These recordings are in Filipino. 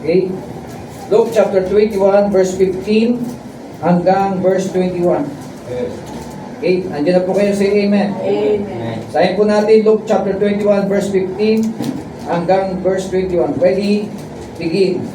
Okay? Luke chapter 21, verse 15 hanggang verse 21. Okay? Andiyan na po kayo, say amen. Amen. Sayin po natin Luke chapter 21, verse 15 hanggang verse 21. Ready? Begin.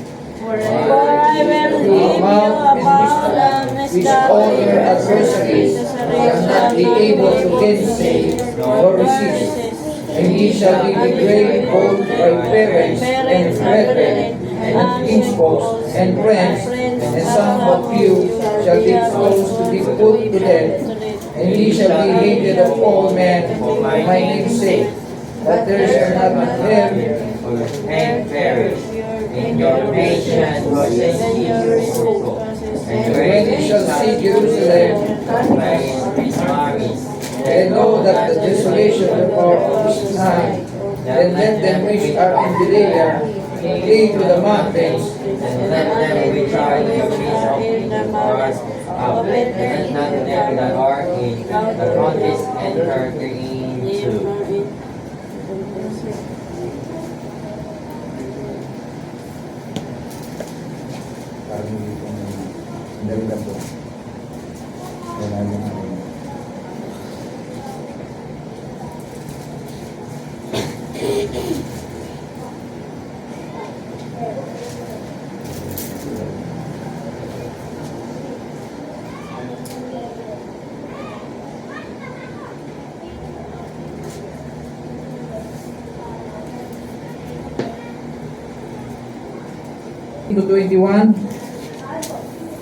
For I will give you abundance Which all your adversaries shall not be able to gainsay nor resist. And ye shall be betrayed both by parents and brethren and kinsfolks and friends, and some of you shall be exposed to be put to death. And ye shall be hated of all men for my name's sake. But there shall not there and perish in your nation versus Israel. and when ye shall see Jerusalem, and know that the desolation thereof is nigh, then let them which are in Judea flee to the mountains. And let them which are in the midst of the forest of it, and not them that are in the countries enter into. Parang hindi kong dali lang po. Wala yung ano. To 21.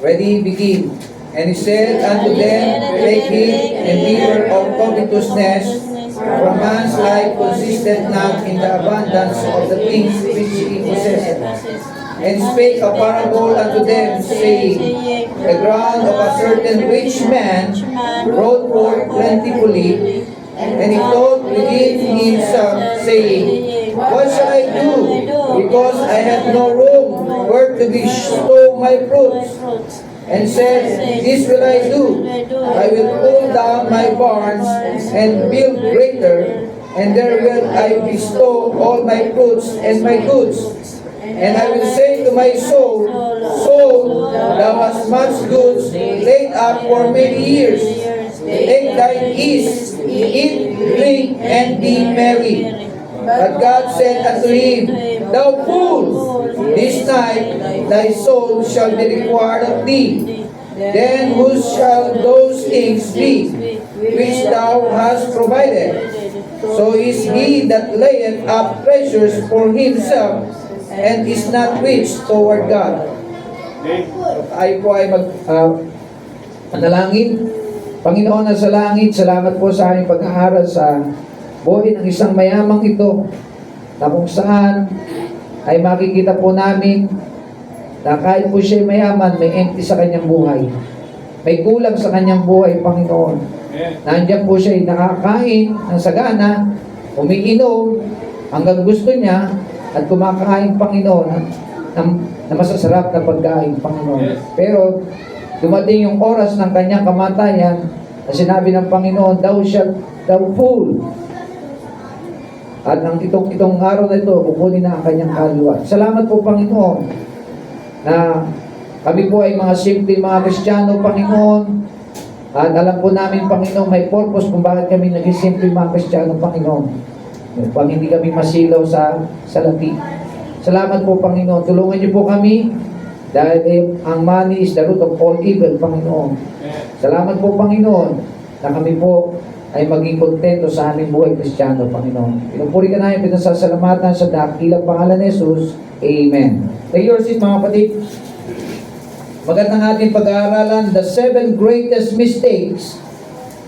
Ready, begin. And he said unto them, take heed and beware of covetousness, for a man's life consisteth not in the abundance of the things which he possesseth. And spake a parable unto them, saying, the ground of a certain rich man brought forth plentifully, and he thought within himself, saying, what shall I do? Because I have no room where to bestow my fruits. And said, this will I do. I will pull down my barns and build greater, and there will I bestow all my fruits and my goods. And I will say to my soul, soul, thou hast much goods laid up for many years. Take thine ease, eat, drink, and be merry. But God said unto him, thou fool, this night thy soul shall be required of thee. Then whose shall those things be, which thou hast provided? So is he that layeth up treasures for himself, and is not rich toward God. Tayo po ay manalangin. Panginoon na sa langit, salamat po sa aming pag-aaral sa buhay ng isang mayamang ito, na kung saan ay makikita po namin na kahit po siya mayaman, may empty sa kanyang buhay. May kulang sa kanyang buhay, Panginoon. Nandiyan po siya ay nakakain ng sagana, umiinom hanggang gusto niya, at kumakain, Panginoon, na masasarap na pagkain, Panginoon. Pero dumating yung oras ng kanyang kamatayan, na sinabi ng Panginoon, thou fool. At itong araw na ito, kukunin na ang kanyang kaluluwa. Salamat po, Panginoon, na kami po ay mga simple mga Kristiyano, Panginoon. At alam po namin, Panginoon, may purpose kung bakit kami naging simple mga Kristiyano, Panginoon. Pag hindi kami masilaw sa lapi. Salamat po, Panginoon. Tulungan niyo po kami dahil ang money is the root of all evil, Panginoon. Salamat po, Panginoon, na kami po ay maging kontento sa aming buhay Kristiyano, Panginoon. Pinupuri ka namin, pinasasalamatan sa dakilang pangalan ni Jesus. Amen. Take your seat, mga kapatid. Magandang ating pag-aaralan, the 7 greatest mistakes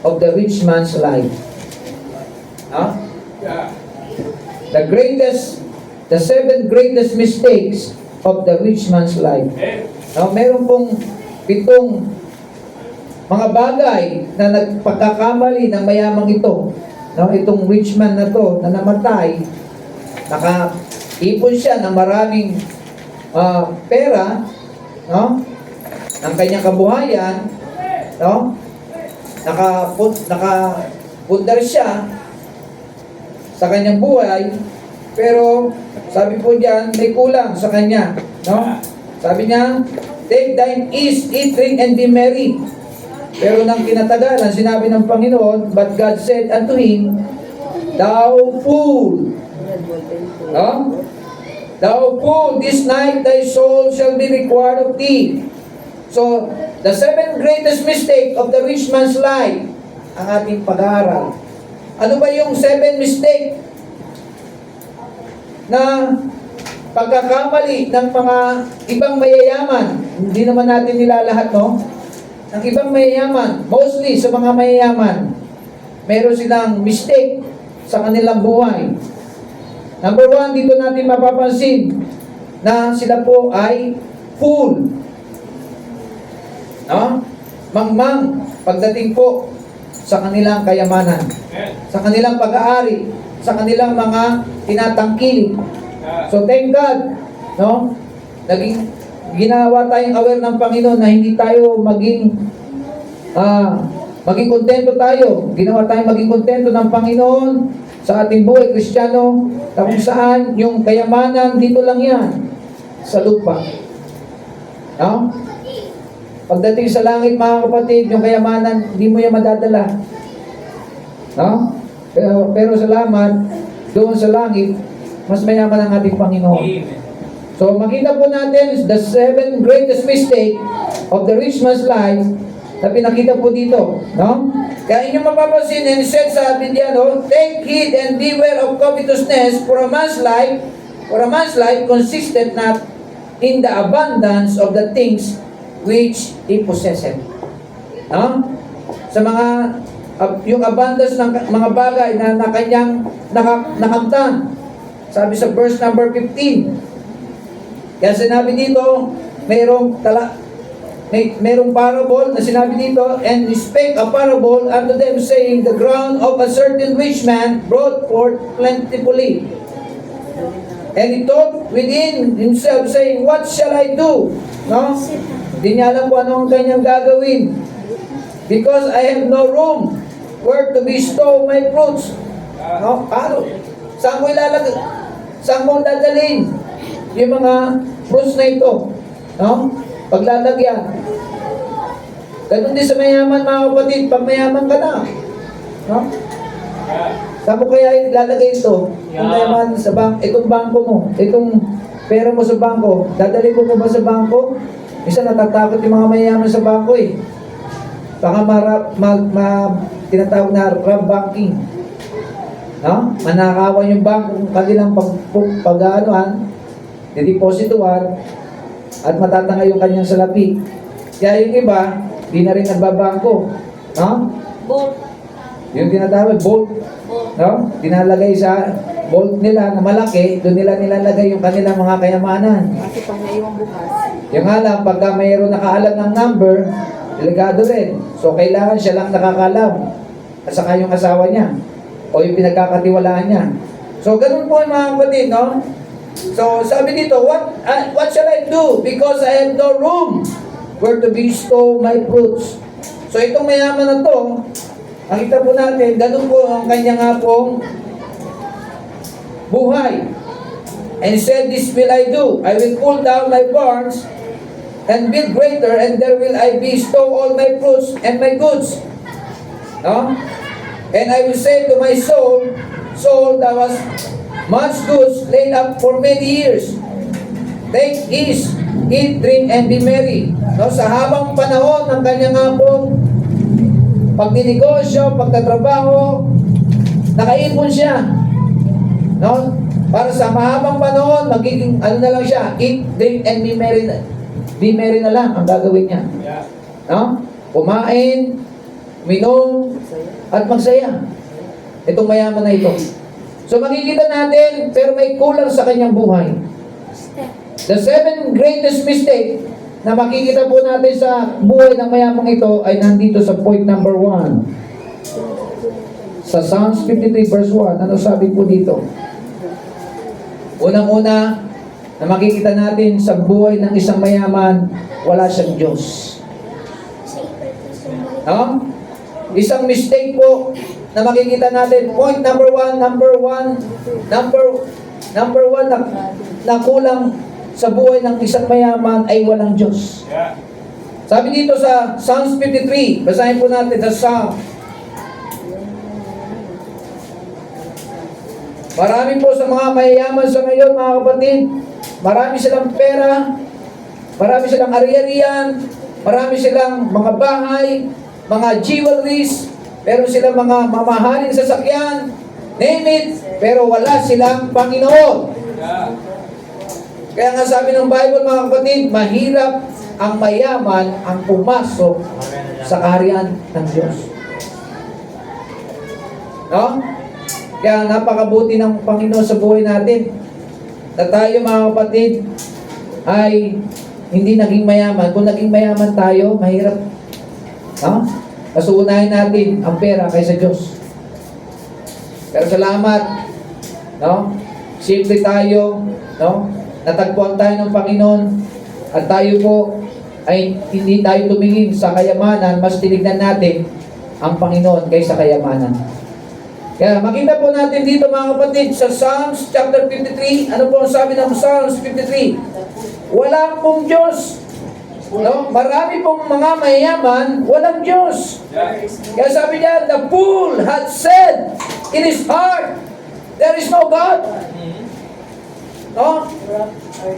of the rich man's life. Huh? The 7 greatest mistakes of the rich man's life. Meron pong 7 mga bagay na nagpagkakamali ng mayamang ito. Itong rich man na to na namatay, nakaipon siya ng maraming pera, ng kanyang kabuhayan, nakapundar siya sa kanyang buhay, Pero, sabi po diyan, may kulang sa kanya. No? Sabi niya, take thine ease, eat, drink, and be merry. Pero nang kinatagalan, sinabi ng Panginoon, but God said unto him, thou fool. No? Thou fool, this night thy soul shall be required of thee. So, the 7 greatest mistake of the rich man's life, ang ating pag-aaral. Ano ba yung 7 mistake na pagkakamali ng mga ibang mayayaman? Hindi naman natin nilalahat, no? Ng ibang mayayaman, mostly sa mga mayayaman, meron silang mistake sa kanilang buhay. Number 1, dito natin mapapansin na sila po ay fool. No? Mangmang pagdating po sa kanilang kayamanan, sa kanilang pag-aari, sa kanilang mga tinatangkilik. So thank God, no? Ginawa tayong aware ng Panginoon na hindi tayo maging kontento tayo. Ginawa tayong maging kontento ng Panginoon sa ating buhay Kristiyano, na kung saan yung kayamanan dito lang yan sa lupa. No? Pagdating sa langit, mga kapatid, yung kayamanan, hindi mo yan madadala. No? Pero salamat, doon sa langit, mas mayaman ang ating Panginoon. So, makita po natin the 7 greatest mistake of the rich man's life na pinakita po dito. No? Kaya inyong mapapansin, and said sa atin diyan, no? Take heed and beware of covetousness, for a man's life consisted not in the abundance of the things which he possessed. No? Sa mga yung abundance ng mga bagay na kanyang nakamtan. Sabi sa verse number 15. Kaya sinabi dito, merong parable na sinabi dito, and he spake a parable unto them, saying, the ground of a certain rich man brought forth plentifully. And he thought within himself, saying, what shall I do? No? Di niya alam kung ano ang kanyang gagawin. Because I have no room where to bestow my fruits. No? Paano? Saan mo ilalagay? Saan mo dadalhin yung mga fruits na ito? No? Paglalagyan. Ganun din sa mayaman, mga kapatid. Pag mayaman ka na. No? Saan mo kaya ilalagay ito? Kung mayaman sa itong bangko mo, itong pera mo sa bangko, dadalhin mo ba sa bangko? Minsan natatakot yung mga mayayaman sa bangko eh. Baka tinatawag na rob banking. No? Manakawan yung bangko kung kanilang dideposituan at matatangay yung kanyang salapi. Kaya yung iba, di na rin nagbabangko. No? Bolt. Yung tinatawag, bolt. No? Dinalagay sa bolt nila na malaki, doon nila nilalagay yung kanilang mga kayamanan. Kasi pag naiwang bukas. Yung nga lang, pagka mayroon nakaalam ng number, delikado rin. So, kailangan siya lang nakakalam. At saka yung asawa niya. O yung pinagkakatiwalaan niya. So, ganun po yung mga kapatid, no? So, sabi dito, what shall I do? Because I have no room where to bestow my fruits. So, itong mayaman na to, nakita po natin, ganun po ang kanya nga pong buhay. And said, this will I do. I will pull down my barns and build greater, and there will I bestow all my fruits and my goods. No? And I will say to my soul, soul, thou hast much goods laid up for many years. Take ease, eat, drink, and be merry. No? Sa habang panahon ng kanyang nga pong pagninegosyo, pagtatrabaho, nakaipon siya. No? Para sa mahabang panahon, magiging ano na lang siya, eat, drink, and be merry. Be merry na lang ang gagawin niya. No? Kumain, minom, at magsaya. Itong mayaman na ito. So makikita natin, pero may kulang sa kanyang buhay. The 7 greatest mistake na makikita po natin sa buhay ng mayamang ito ay nandito sa point number 1. Sa Psalms 53 verse 1, ano sabi po dito? Unang-una, na makikita natin sa buhay ng isang mayaman, wala siyang Diyos. No? Isang mistake po na makikita natin. Point number 1, number one na kulang sa buhay ng isang mayaman ay walang Diyos. Sabi dito sa Psalms 53, basahin po natin sa Psalm. Marami po sa mga mayayaman sa ngayon, mga kapatid, marami silang pera, marami silang ari-arian, marami silang mga bahay, mga jewelries, meron silang mga mamahaling sasakyan, name it, pero wala silang Panginoon. Kaya nga sabi ng Bible, mga kapatid, mahirap ang mayaman ang pumasok sa kaharian ng Diyos. No? Kaya napakabuti ng Panginoon sa buhay natin na tayo, mga kapatid, ay hindi naging mayaman. Kung naging mayaman tayo, mahirap. No? Mas uunahin natin ang pera kaysa Diyos. Pero salamat, no? Simple tayo, no? Natagpuan tayo ng Panginoon at tayo po ay hindi tayo tumingin sa kayamanan, mas tinignan natin ang Panginoon kaysa kayamanan. Kaya makita po natin dito, mga kapatid, sa Psalms chapter 53, ano po ang sabi ng Psalms 53? Wala pong Diyos. No? Marami pong mga mayayaman, walang Diyos. Kaya sabi niya, the fool had said in his heart, there is no God. No?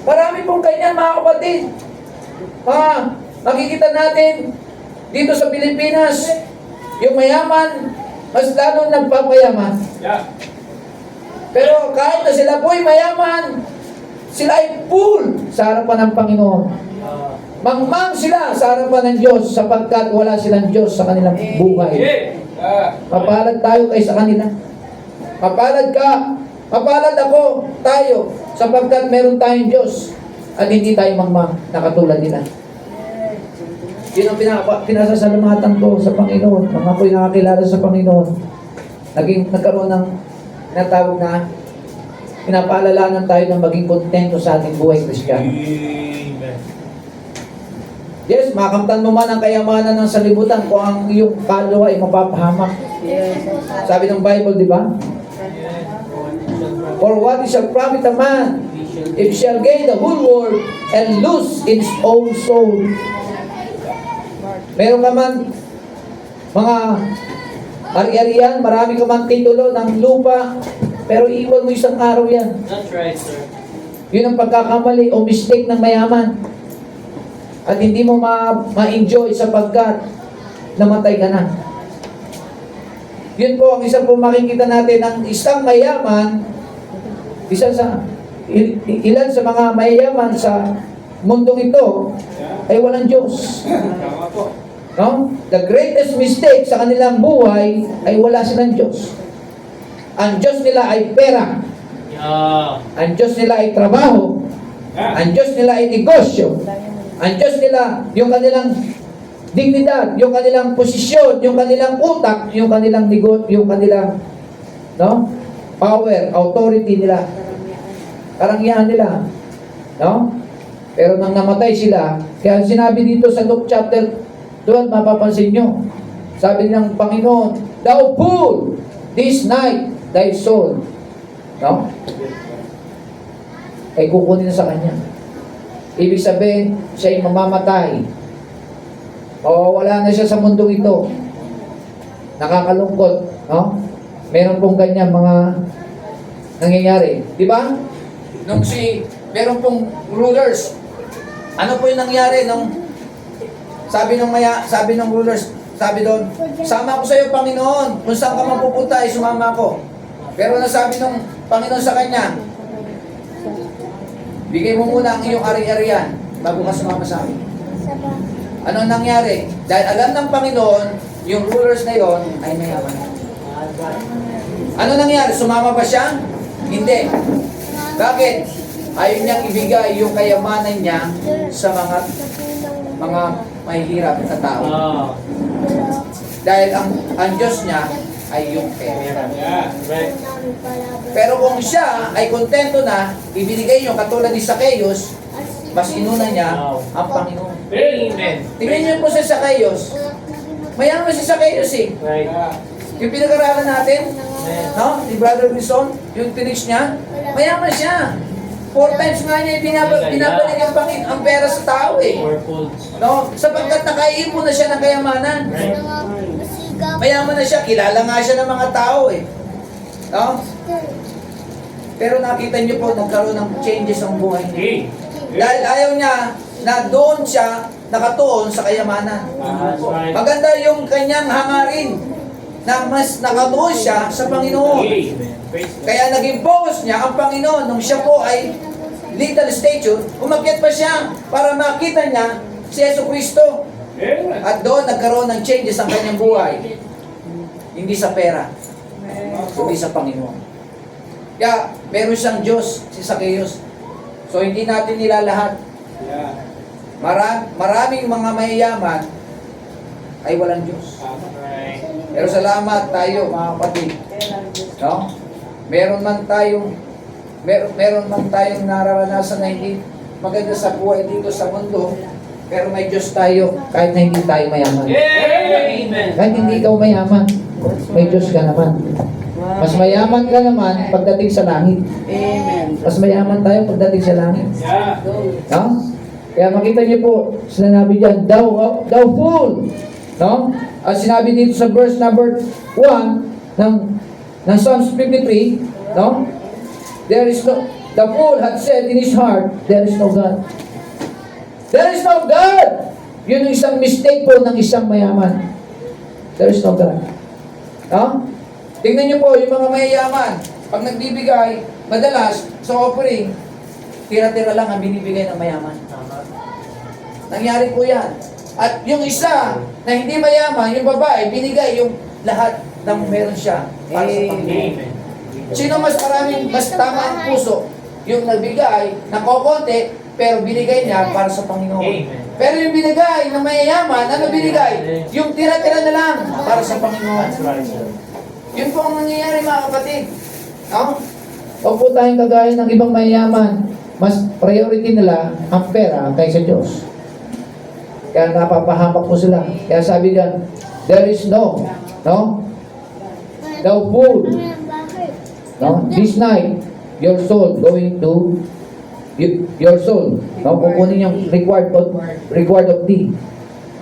Marami pong ganyan, mga kapatid. Makikita natin dito sa Pilipinas, yung mayaman, mas lalo nagpapayaman. Pero kahit na sila po'y mayaman, sila ay fool sa harapan ng Panginoon. Mangmang sila sa harapan ng Diyos sapagkat wala silang Diyos sa kanilang buhay. Mapalad tayo kaysa kanila. Mapalad ka, mapalad ako, tayo, sapagkat meron tayong Diyos at hindi tayo mangmang na katulad nila. Yun ang pinasasalamatan ko sa Panginoon. Nang ako'y nakakilala sa Panginoon, nagkaroon ng tinatawag na pinapaalalanan tayo na maging kontento sa ating buhay Kristiyano. Yes, makamtan mo man ang kayamanan ng salibutan kung ang iyong kaluluwa ay mapapahamak. Sabi ng Bible, di ba? For what is a profit a man if he shall gain the whole world and lose his own soul? Meron ka man mga ari-arian, marami ka man titulo ng lupa, pero iwan mo isang araw yan. That's right, sir. Yun ang pagkakamali o mistake ng mayaman. At hindi mo ma-enjoy sapagkat namatay ka na. Yun po ang isang po makikita natin, ang isang mayaman, ilan sa mga mayayaman sa mundong ito ay walang Diyos. No? The greatest mistake sa kanilang buhay ay wala silang Diyos. Ang Diyos nila ay pera. Ang Diyos nila ay trabaho. Ang Diyos nila ay negosyo. Ang Diyos nila, yung kanilang dignidad, yung kanilang posisyon, yung kanilang utak, yung kanilang yung kanilang power, authority nila. Karangyaan nila. No? Pero nang namatay sila, kaya sinabi dito sa Luke chapter 12, mapapansin nyo, sabi ng Panginoon, thou fool, this night thy soul. No? Ay kukunin na sa kanya. Ibig sabihin, siya ay mamamatay. O wala na siya sa mundong ito. Nakakalungkot. No? Meron pong ganyan mga nangyayari. Di ba? Meron pong rulers. Ano po yung nangyari nung sabi ng rulers, sabi doon, sama ko sa iyo, Panginoon. Kung saan ka mapupunta, ay sumama ko. Pero nasabi ng Panginoon sa kanya, bigay mo muna ang iyong ari-arian bago ka sumama sa akin. Ano nangyari? Dahil alam ng Panginoon, yung rulers na yon ay mayaman. Ano nangyari? Sumama ba siya? Hindi. Bakit? Ayaw niyang ibigay yung kayamanan niya sa mga mahihirap na tao. Dahil ang Diyos niya ay yung pera. Pero kung siya ay kontento na, ibinigay yung katulad ni Zacchaeus, mas inuna niya ang Panginoon. Amen. Tingnan niyo po si Zacchaeus. Mayaman si Zacchaeus eh. Right. Yung pinag-aralan natin, no? Ni Brother Wilson, yung tinich niya, Mayaman siya. 4 times nga niya binabalik ang pera sa tao eh. No? Sapagkat nakaipon na siya ng kayamanan. Mayaman na siya, kilala nga siya ng mga tao eh. No? Pero nakita niyo po, nagkaroon ng changes ang buhay niya. Dahil ayaw niya na doon siya nakatuon sa kayamanan. Maganda yung kanyang hangarin na mas nakatuon siya sa Panginoon. Kaya naging focus niya ang Panginoon nung siya po ay little stature, umakyat pa siya para makita niya si Yesu Cristo. At doon nagkaroon ng changes ang kanyang buhay. Hindi sa pera, kundi sa Panginoon. Kaya meron siyang Diyos, si Zacchaeus. So hindi natin nilalahat. Maraming mga mayayaman ay walang Diyos. Pero salamat tayo mga kapatid. No? Meron man tayong nararanasan na hindi maganda sa buhay dito sa mundo, pero may Diyos tayo kahit na hindi tayo mayaman. Kahit hindi ikaw mayaman, may Diyos ka naman. Mas mayaman ka naman pagdating sa langit. Mas mayaman tayo pagdating sa langit. No? Kaya makita niyo po, sinabi diyan, thou fool. No? At sinabi dito sa verse number 1 ng Psalms 53, no? There is no, the fool had said in his heart, there is no God. There is no God! Yun yung isang mistake po ng isang mayaman. There is no God. No? Tingnan niyo po, yung mga mayayaman, pag nagbibigay, madalas, sa offering, tira-tira lang ang binibigay ng mayaman. Nangyari po yan. At yung isa, na hindi mayaman, yung babae, binigay yung lahat ng meron siya para sa Panginoon. Sino mas tama ang puso? Yung nagbigay, nakokonti, pero binigay niya para sa Panginoon. Pero yung binigay ng mayayaman, ano binigay? Yung tira-tira na lang para sa Panginoon. Yun po ang nangyayari mga kapatid. No? Huwag po tayong kagaya ng ibang mayayaman. Mas priority nila ang pera kaysa Diyos. Kaya napapahamak po sila. Kaya sabi niya, there is no, thou fool. No? This night, your soul going to your soul. No? Kukunin yung reward of thee.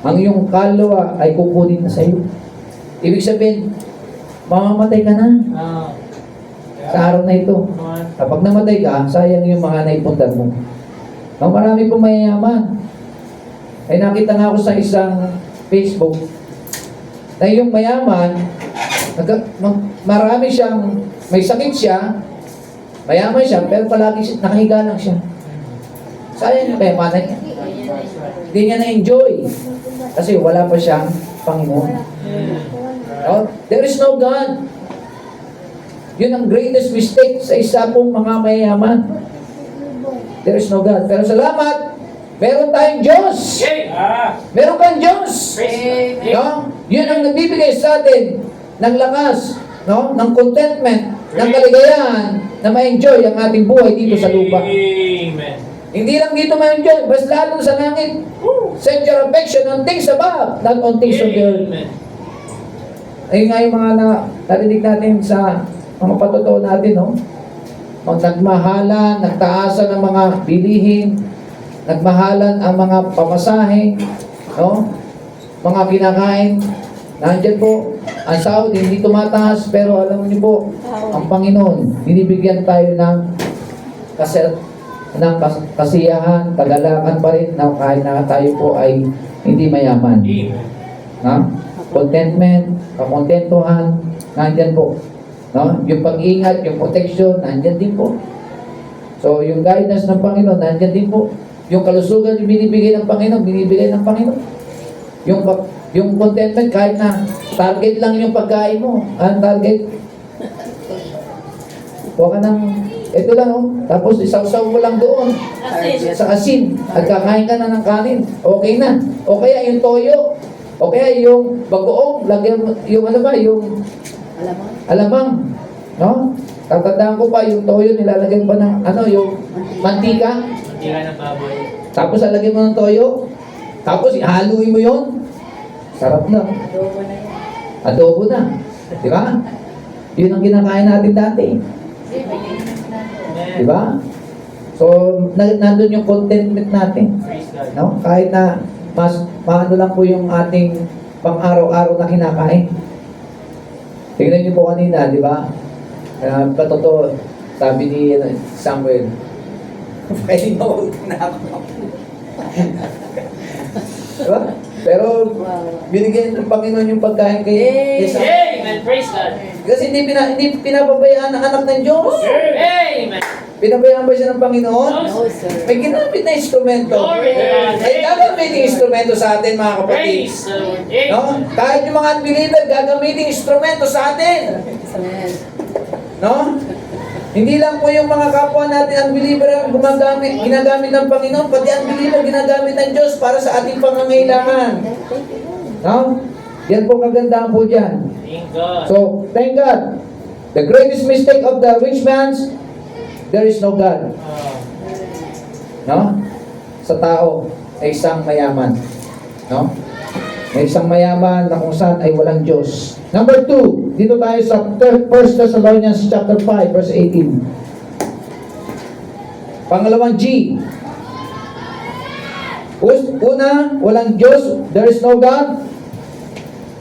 Ang iyong kaluluwa ay kukunin na sa iyo. Ibig sabihin, mamamatay ka na. Sa araw na ito. Kapag namatay ka, sayang yung mga naipundar mo. No? Marami pong mayayaman. Ay nakita nga ako sa isang Facebook na yung mayaman, marami siyang, may sakit siya, mayaman siya, pero palagi nakahiga lang siya. Sayang yung kayamanan niya. Hindi niya na-enjoy. Kasi wala pa siyang Panginoon. No? There is no God. Yun ang greatest mistake sa isa pong mga mayayaman. There is no God. Pero salamat, meron tayong Diyos. Meron kang Diyos. No? Yun ang nagbibigay sa atin ng lakas, no? Ng contentment, ng kaligayahan na ma-enjoy ang ating buhay dito sa lupa. Hindi lang dito ma-enjoy, mas lalo sa langit. Set your affection on things above, not on things on the earth. Ayun nga yung mga narinig natin sa mga patotoo natin, no? Nagmahalan, nagtaasan ng mga bilihin, nagmahalan ang mga pamasahe, no? Mga kinakain. Nandiyan po, ang sahod hindi tumataas, pero alam niyo po, ang Panginoon, binibigyan tayo ng kasiyahan, kagalakan pa rin na kahit na tayo po ay hindi mayaman. No? Contentment, kakontentuhan, nandiyan po. No? Yung pag-ingat, yung protection, nandiyan din po. So, yung guidance ng Panginoon, nandiyan din po. Yung kalusugan binibigay ng Panginoon, binibigay ng Panginoon. Yung contentment, kahit na target lang yung pagkain mo. Ang target. Huwag ka ng, ito lang, oh. Tapos isaw-saw mo lang doon. Sa asin. At kakain ka na ng kanin. Okay na. O kaya yung toyo. O kaya yung bagoong. Lagyan mo, yung ano ba, yung alamang. No? Tatandaan ko pa, yung toyo, nilalagyan pa ng, ano, yung mantika. Mantika ng baboy. Tapos alagyan mo ng toyo. Tapos ihaluin mo yon. Sarap na. Adobo na. Di ba? Yun ang kinakain natin dati. Di ba? So, nandun yung contentment natin. Praise God. No? Kahit na maano lang po yung ating pang-araw-araw na kinakain. Tingnan niyo po kanina, di ba? Patotoo, sabi ni Samuel, pwede na huwag na ako. Diba? Pero binigyan ng Panginoon yung pagkain kay Samuel. Amen. Praise God. Kasi hindi pinapabayaan ang anak ng Diyos. Amen. Pinabayaan ba siya ng Panginoon? No, sir. May ginamit na instrumento. Glory to God. May gagamitin instrumento sa atin, mga kapatid. Praise the Lord. No? Kahit yung mga unbeliever, gagamitin instrumento sa atin. Amen. No? Hindi lang po yung mga kapwa natin unbeliever ang ginagamit ng Panginoon, pati unbeliever ginagamit ng Diyos para sa ating pangangailangan. No? Yan po kagandahan po dyan. Thank God. So, thank God. The greatest mistake of the rich man's, there is no God. No? Sa tao ay isang mayaman. No? May isang mayaman na kung saan ay walang Diyos. Number 2, dito tayo sa 1 Thessalonians chapter 5, verse 18. Pangalawang G. Una, walang Diyos, there is no God.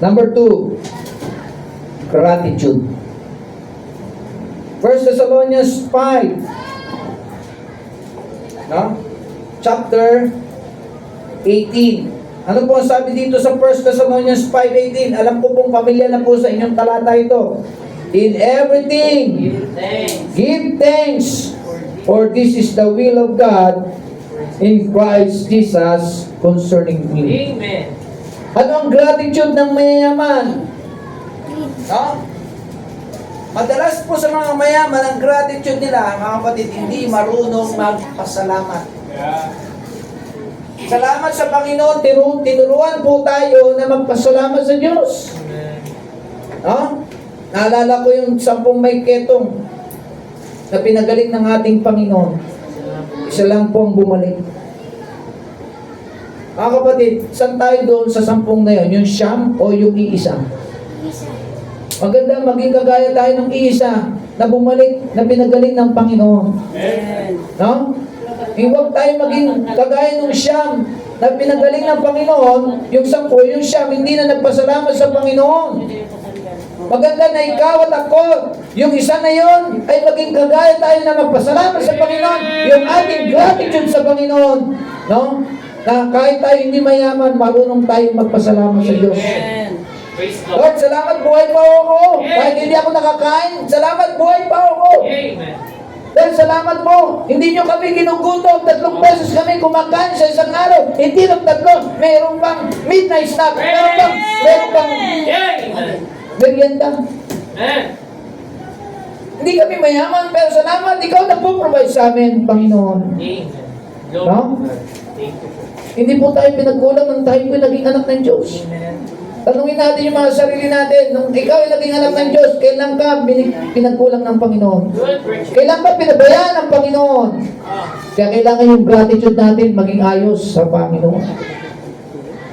Number 2, gratitude. 1 Thessalonians 5, no? Chapter 18. Ano po ang sabi dito sa 1 Thessalonians 5:18? Alam ko pong pamilya na po sa inyong talata ito. In everything, give thanks, for this is the will of God in Christ Jesus concerning you. Amen. Ano ang gratitude ng mayayaman? No? Madalas po sa mga mayaman, ang gratitude nila, mga kapatid, hindi marunong magpasalamat. Salamat sa Panginoon, tinuruan po tayo na magpasalamat sa Diyos. No? Naalala ko yung 10 may ketong na pinagaling ng ating Panginoon. Isa lang po ang bumalik. Mga kapatid, saan tayo doon sa 10 na yun? Yung siyam o yung iisa? Maganda maging kagaya tayo ng iisa na bumalik, na pinagaling ng Panginoon. Amen. No? Huwag tayo maging kagaya ng siyam na pinagaling ng Panginoon, yung 10, yung siyam, hindi na nagpasalamat sa Panginoon. Maganda na ikaw at ako, yung isa na yon ay maging kagaya tayo na magpasalamat sa Panginoon, yung ating gratitude sa Panginoon. No? Na kahit tayo hindi mayaman, marunong tayong magpasalamat sa Diyos. Amen. Praise God. Lord, salamat buhay pa ako. Kahit hindi ako nakakain, salamat buhay pa ako. Amen. Dahil salamat po, hindi nyo kami ginugutom. 3 beses kami kumakain sa isang araw. Hindi lang 3, mayroon pang midnight snack. Mayroon pang Amen. merienda. Amen. Hindi kami mayaman, pero salamat, ikaw nagpo-provide sa amin, Panginoon. Amen. Glory No? to God. Thank you. Hindi po tayo pinagkulang ng tayo po naging anak ng Diyos. Amen. Tanungin natin yung mga sarili natin, nung ikaw ay naging anak ng Diyos, kailan ka pinagkulang ng Panginoon? Good preaching. Kailan ka pinabayaan ng Panginoon? Kaya kailangan yung gratitude natin maging ayos sa Panginoon.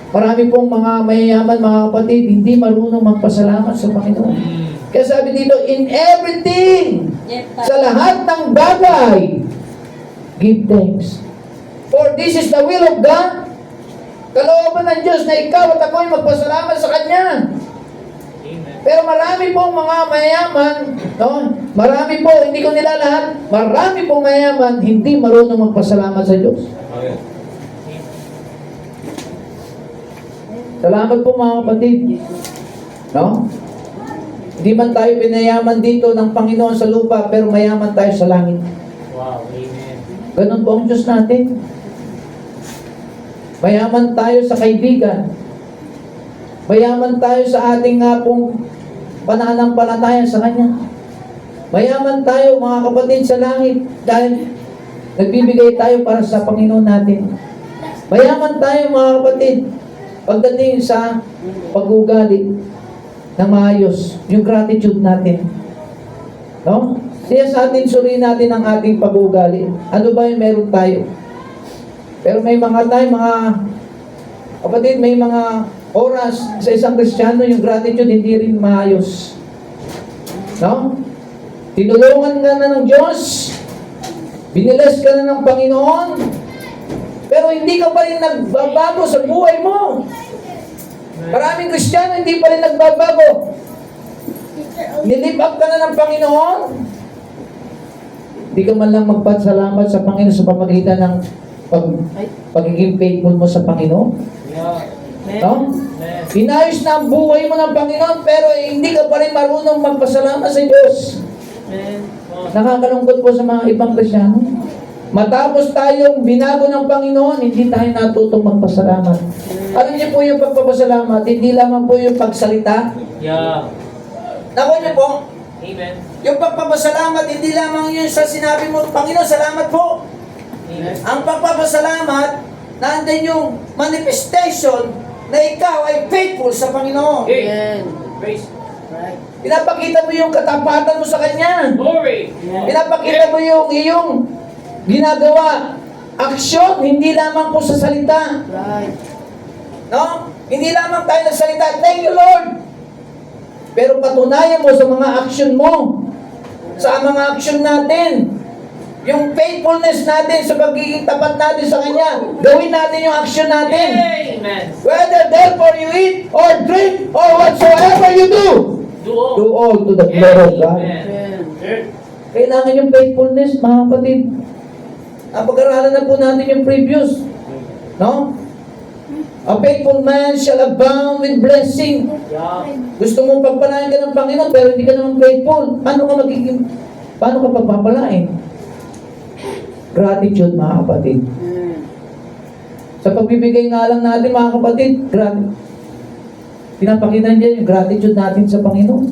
Marami pong mga mayayaman, mga kapatid, hindi marunong magpasalamat sa Panginoon. Kaya sabi dito, in everything, sa lahat ng bagay, give thanks. For this is the will of God. Kalooban ng Diyos na ikaw at ako ay magpasalamat sa Kanya. Amen. Pero marami pong mga mayayaman, no? Marami po, hindi ko nila lahat, marami pong mayayaman, hindi marunong magpasalamat sa Diyos. Salamat po mga kapatid. No? Hindi man tayo pinayaman dito ng Panginoon sa lupa, pero mayaman tayo sa langit. Wow. Amen. Ganun po ang Diyos natin. Mayaman tayo sa kaibigan. Mayaman tayo sa ating nga pong pananampalataya sa Kanya. Mayaman tayo mga kapatid sa langit dahil nagbibigay tayo para sa Panginoon natin. Mayaman tayo mga kapatid pagdating sa pag-ugali ng maayos, yung gratitude natin. No? Siya sa atin, suriin natin ang ating pag-ugali. Ano ba yung meron tayo? Pero may mga tayo, mga kapatid, may mga oras sa isang Kristiyano, yung gratitude hindi rin maayos. No? Tinulungan ka na ng Diyos, Biniles ka na ng Panginoon, pero hindi ka pa rin nagbabago sa buhay mo. Maraming Kristiyano hindi pa rin nagbabago. Nilip up ka na ng Panginoon, hindi ka man lang magpasalamat sa Panginoon sa pamagitan ng pagiging faithful mo sa Panginoon. No? Inayos na ang buhay mo ng Panginoon, pero hindi ka pa rin marunong magpasalamat sa Diyos. Nakakalungkot po sa mga ibang Kristiyano. Matapos tayong binago ng Panginoon, hindi tayo natutong magpasalamat. Alam niyo po yung pagpapasalamat, hindi lamang po yung pagsalita. Naku niyo po, Amen. yung pagpapasalamat, hindi lamang yun sa sinabi mo, Panginoon, salamat po. Ang pagpapasalamat, nandun yung manifestation na ikaw ay faithful sa Panginoon. Amen. Praise. Pinapakita mo yung katapatan mo sa Kanya. Glory. Pinapakita mo yung iyong ginagawa. Aksyon, hindi lamang po sa salita. Right. No? Hindi lamang tayo nagsalita, thank you Lord. Pero patunayan mo sa mga aksyon mo. Sa mga aksyon natin. Yung faithfulness natin sa pagiging tapat natin sa Kanya. Gawin natin yung aksyon natin. Amen. Whether therefore you eat or drink or whatsoever you do, Do all. do all to the glory of God. Amen. Amen. Kailangan yung faithfulness, mga kapatid. Pag-aralan na po natin yung previous. No? A faithful man shall abound with blessing. Yeah. Gusto mong pagpalain ka ng Panginoon, pero hindi ka naman faithful. Paano ka pagpapalain? Gratitude, mga kapatid. Amen. Sa pagbibigay nga lang natin, mga kapatid, pinapakita niya yung gratitude natin sa Panginoon.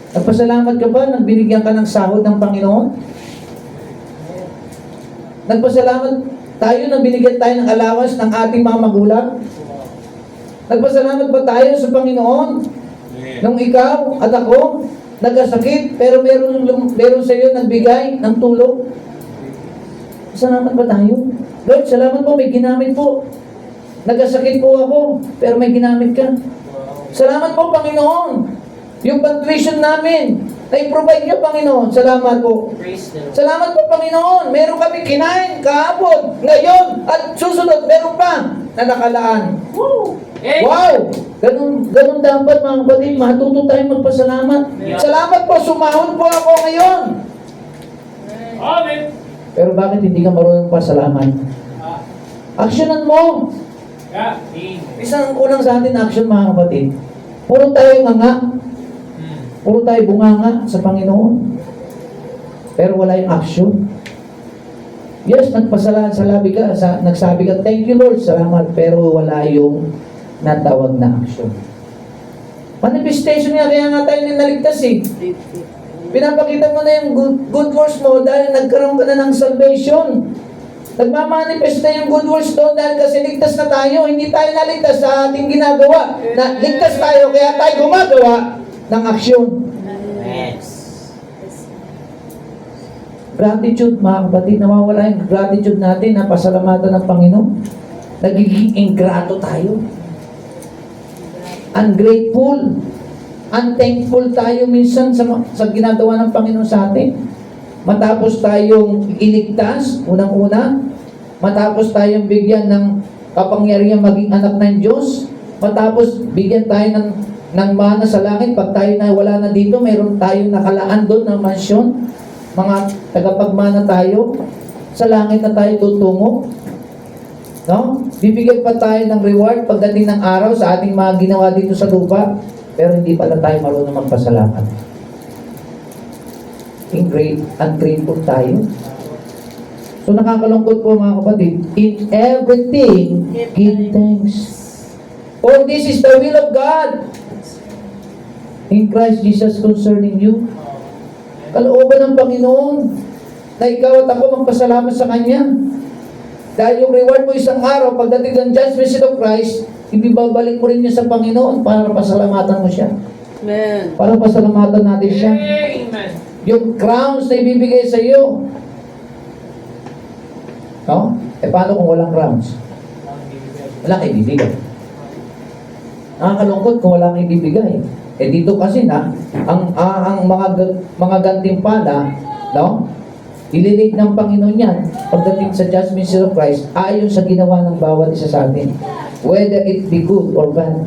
Nagpasalamat ka ba nang binigyan ka ng sahod ng Panginoon? Nagpasalamat tayo nang binigyan tayo ng allowance ng ating mga magulang? Nagpasalamat ba tayo sa Panginoon nung ikaw at ako nagkasakit pero meron sa iyo nagbigay ng tulong? Salamat ba tayo? Lord, salamat po, may ginamit po. Nagkasakit po ako, pero may ginamit ka. Salamat po, Panginoon. Yung tuition namin, na-provide niyo, Panginoon. Salamat po. Praise the Lord. Salamat po, Panginoon. Meron kami kinain kahapon, ngayon, at susunod, meron pa na nakalaan. Woo! Amen. Wow! Ganun dapat, mga kapatid. Matuto tayong magpasalamat. Salamat po, sumahod po ako ngayon. Amen. Pero bakit hindi ka marunong pasalamat? Aksyonan mo. Yeah. Amen. Isang kulang sa atin action, mga kapatid. Puro tayo nga. Puro tayo bunganga sa Panginoon. Pero wala yung action. Yes, nagpasalamat sa labi ka, nagsabi ka, thank you Lord, salamat, pero wala yung natawag na action. Manifestation nga, kaya nga tayo naligtas eh. Pinapakita mo na yung good works mo dahil nagkaroon ka na ng salvation. Nagmamanifest na yung good works doon dahil kasi ligtas na tayo. Hindi tayo naligtas sa ating ginagawa. Ligtas tayo, kaya tayo gumagawa ng aksyon. Yes. Gratitude, mga kapatid, nawawala yung gratitude natin na pasalamatan ng Panginoon. Nagiging ingrato tayo. Ungrateful. Unthankful tayo minsan sa ginagawa ng Panginoon sa atin. Matapos tayong iligtas, unang-una, matapos tayong bigyan ng kapangyarihan maging anak ng Diyos, matapos bigyan tayo ng mana sa langit, pag tayo na wala na dito, mayroon tayong nakalaan doon na mansyon, mga tagapagmana tayo, sa langit na tayo tutungo. No? Bibigyan pa tayo ng reward pagdating ng araw sa ating mga ginawa dito sa lupa, pero hindi pala tayo marunong magpasalamat. Ungrateful tayo. So nakakalungkot po, mga kapatid. In everything, give thanks. For this is the will of God in Christ Jesus concerning you. Kalooban ng Panginoon na ikaw at ako magpasalamat sa Kanya. Dahil yung reward mo isang araw, pagdating ng judgment seat of Christ, ibibabalik mo rin niya sa Panginoon para pasalamatan mo siya. Amen. Para pasalamatan natin siya. Amen. Yung crowns na ibibigay sa iyo. No? Paano kung walang crowns? Walang ibibigay. Nakakalungkot kung walang ibibigay. Dito kasi ang mga gantimpala, no? Ililid ng Panginoon yan pagdating sa judgment seat of Christ ayon sa ginawa ng bawat isa sa atin. Whether it be good or bad.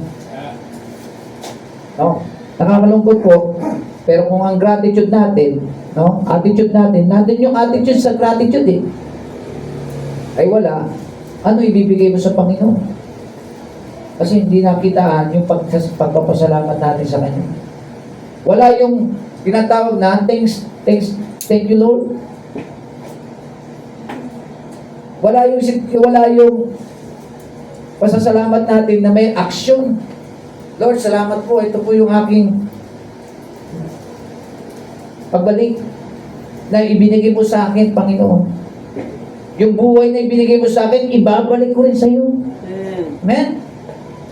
No? Nakakalungkot po, pero kung ang gratitude natin, no? Attitude natin, nandun yung attitude sa gratitude eh. Ay wala, ano ibibigay mo sa Panginoon? Kasi hindi nakitaan yung pagpapasalamat natin sa Kanya. Wala yung tinatawag na, thank you Lord. Wala yung pasasalamat natin na may action. Lord, salamat po. Ito po yung aking pagbalik na ibinigay mo sa akin, Panginoon. Yung buhay na ibinigay mo sa akin, ibabalik ko rin sa iyo. Amen?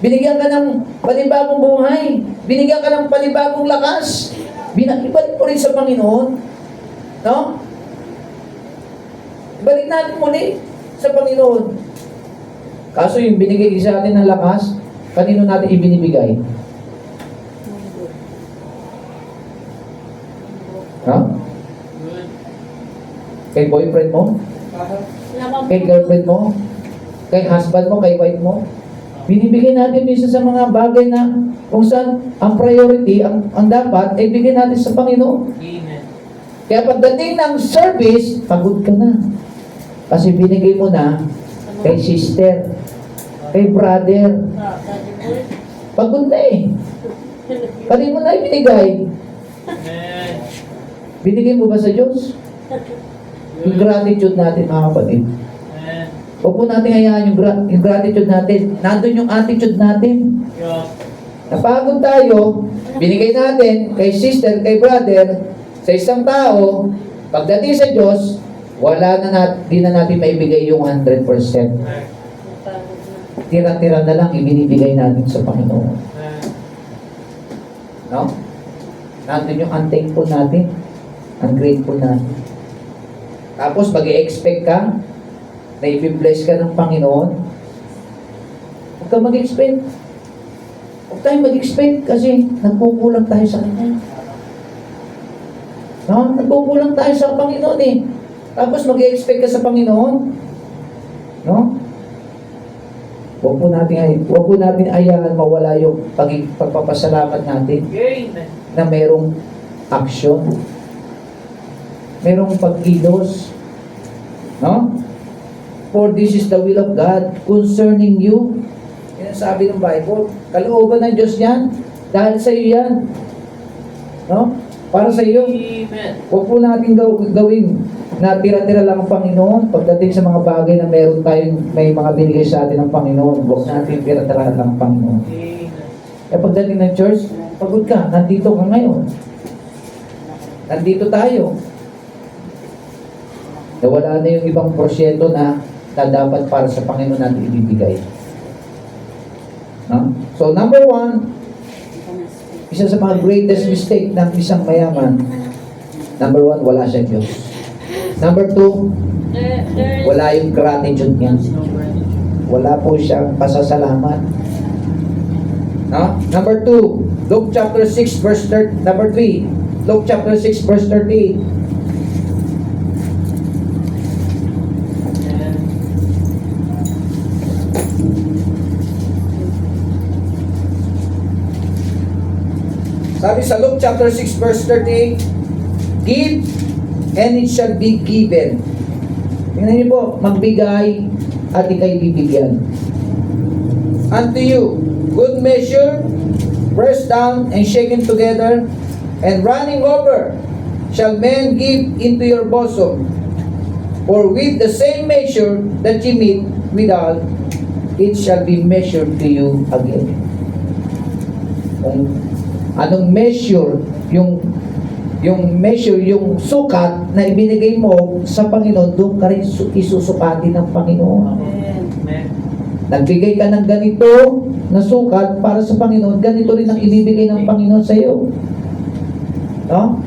Binigyan ka ng panibagong buhay. Binigyan ka ng panibagong lakas. Ibalik ko rin sa Panginoon. No? Ibalik natin muli sa Panginoon. Kaso yung binigay sa atin ng lakas, kanino natin ibinibigay? Ha? Good. Kay boyfriend mo? Kay girlfriend mo? Kay husband mo? Kay wife mo? Binibigay natin minsan sa mga bagay na kung saan ang priority, ang dapat, ay bigyan natin sa Panginoon. Amen. Kaya pagdating ng service, pagod ka na. Kasi binigay mo na kay sister, kay brother. Pagod na eh. Pati mo na ibinigay. Amen. Binigay mo ba sa Diyos? Yung gratitude natin, mga kapatid. Amen. Huwag po natin hayaan yung gratitude natin. Nandun yung attitude natin. Yup. Napagod tayo, binigay natin kay sister, kay brother, sa isang tao, pagdating sa Diyos, di na natin maibigay yung 100%. Tira-tira na lang ibinibigay natin sa Panginoon. No? Nandun yung unthankful natin, ungrateful natin. Tapos mag-i-expect ka na i-bless ka ng Panginoon. Huwag ka mag-expect. Huwag tayo mag-expect kasi nagkukulang tayo sa Kanya. No? Nagkukulang tayo sa Panginoon eh. Tapos mag-i-expect ka sa Panginoon. No? Huwag po natin ayahan mawala yung pagpapasalamat natin Amen. na merong action. Merong pag-kilos. No? For this is the will of God concerning you. Yan ang sabi ng Bible. Kalooban ng Diyos yan. Dahil sa iyo yan. No? Para sa iyo. Amen. Huwag po natin gawin na tira-tira lang ang Panginoon pagdating sa mga bagay na meron tayong may mga binigay sa atin ng Panginoon. Huwag natin tira-tira lang ang Panginoon. Amen. E pagdating ng church, pagod ka, nandito ka ngayon. Nandito tayo. Nawala na yung ibang porsyento na dapat para sa Panginoon natin ibibigay. No? So number 1, isa sa mga greatest mistake ng isang mayaman, number 1, wala siyang Diyos. Number 2, wala yung gratitude niya. Wala po siyang pasasalamat. No? Number 2, Luke chapter 6 verse 30. Number 3, Luke chapter 6 verse 38. Sabi sa Luke chapter 6 verse 38, give and it shall be given. Tingnan niyo po, magbigay at ikay bibigyan. Unto you, good measure, pressed down and shaken together, and running over, shall men give into your bosom. For with the same measure that ye meet withal, it shall be measured to you again. Kung anong measure, yung measure, yung sukat na ibinigay mo sa Panginoon, doon ka rin isusukatin ng Panginoon. Amen. Nagbigay ka ng ganito na sukat para sa Panginoon, ganito rin ang ibibigay ng Panginoon sa iyo. No?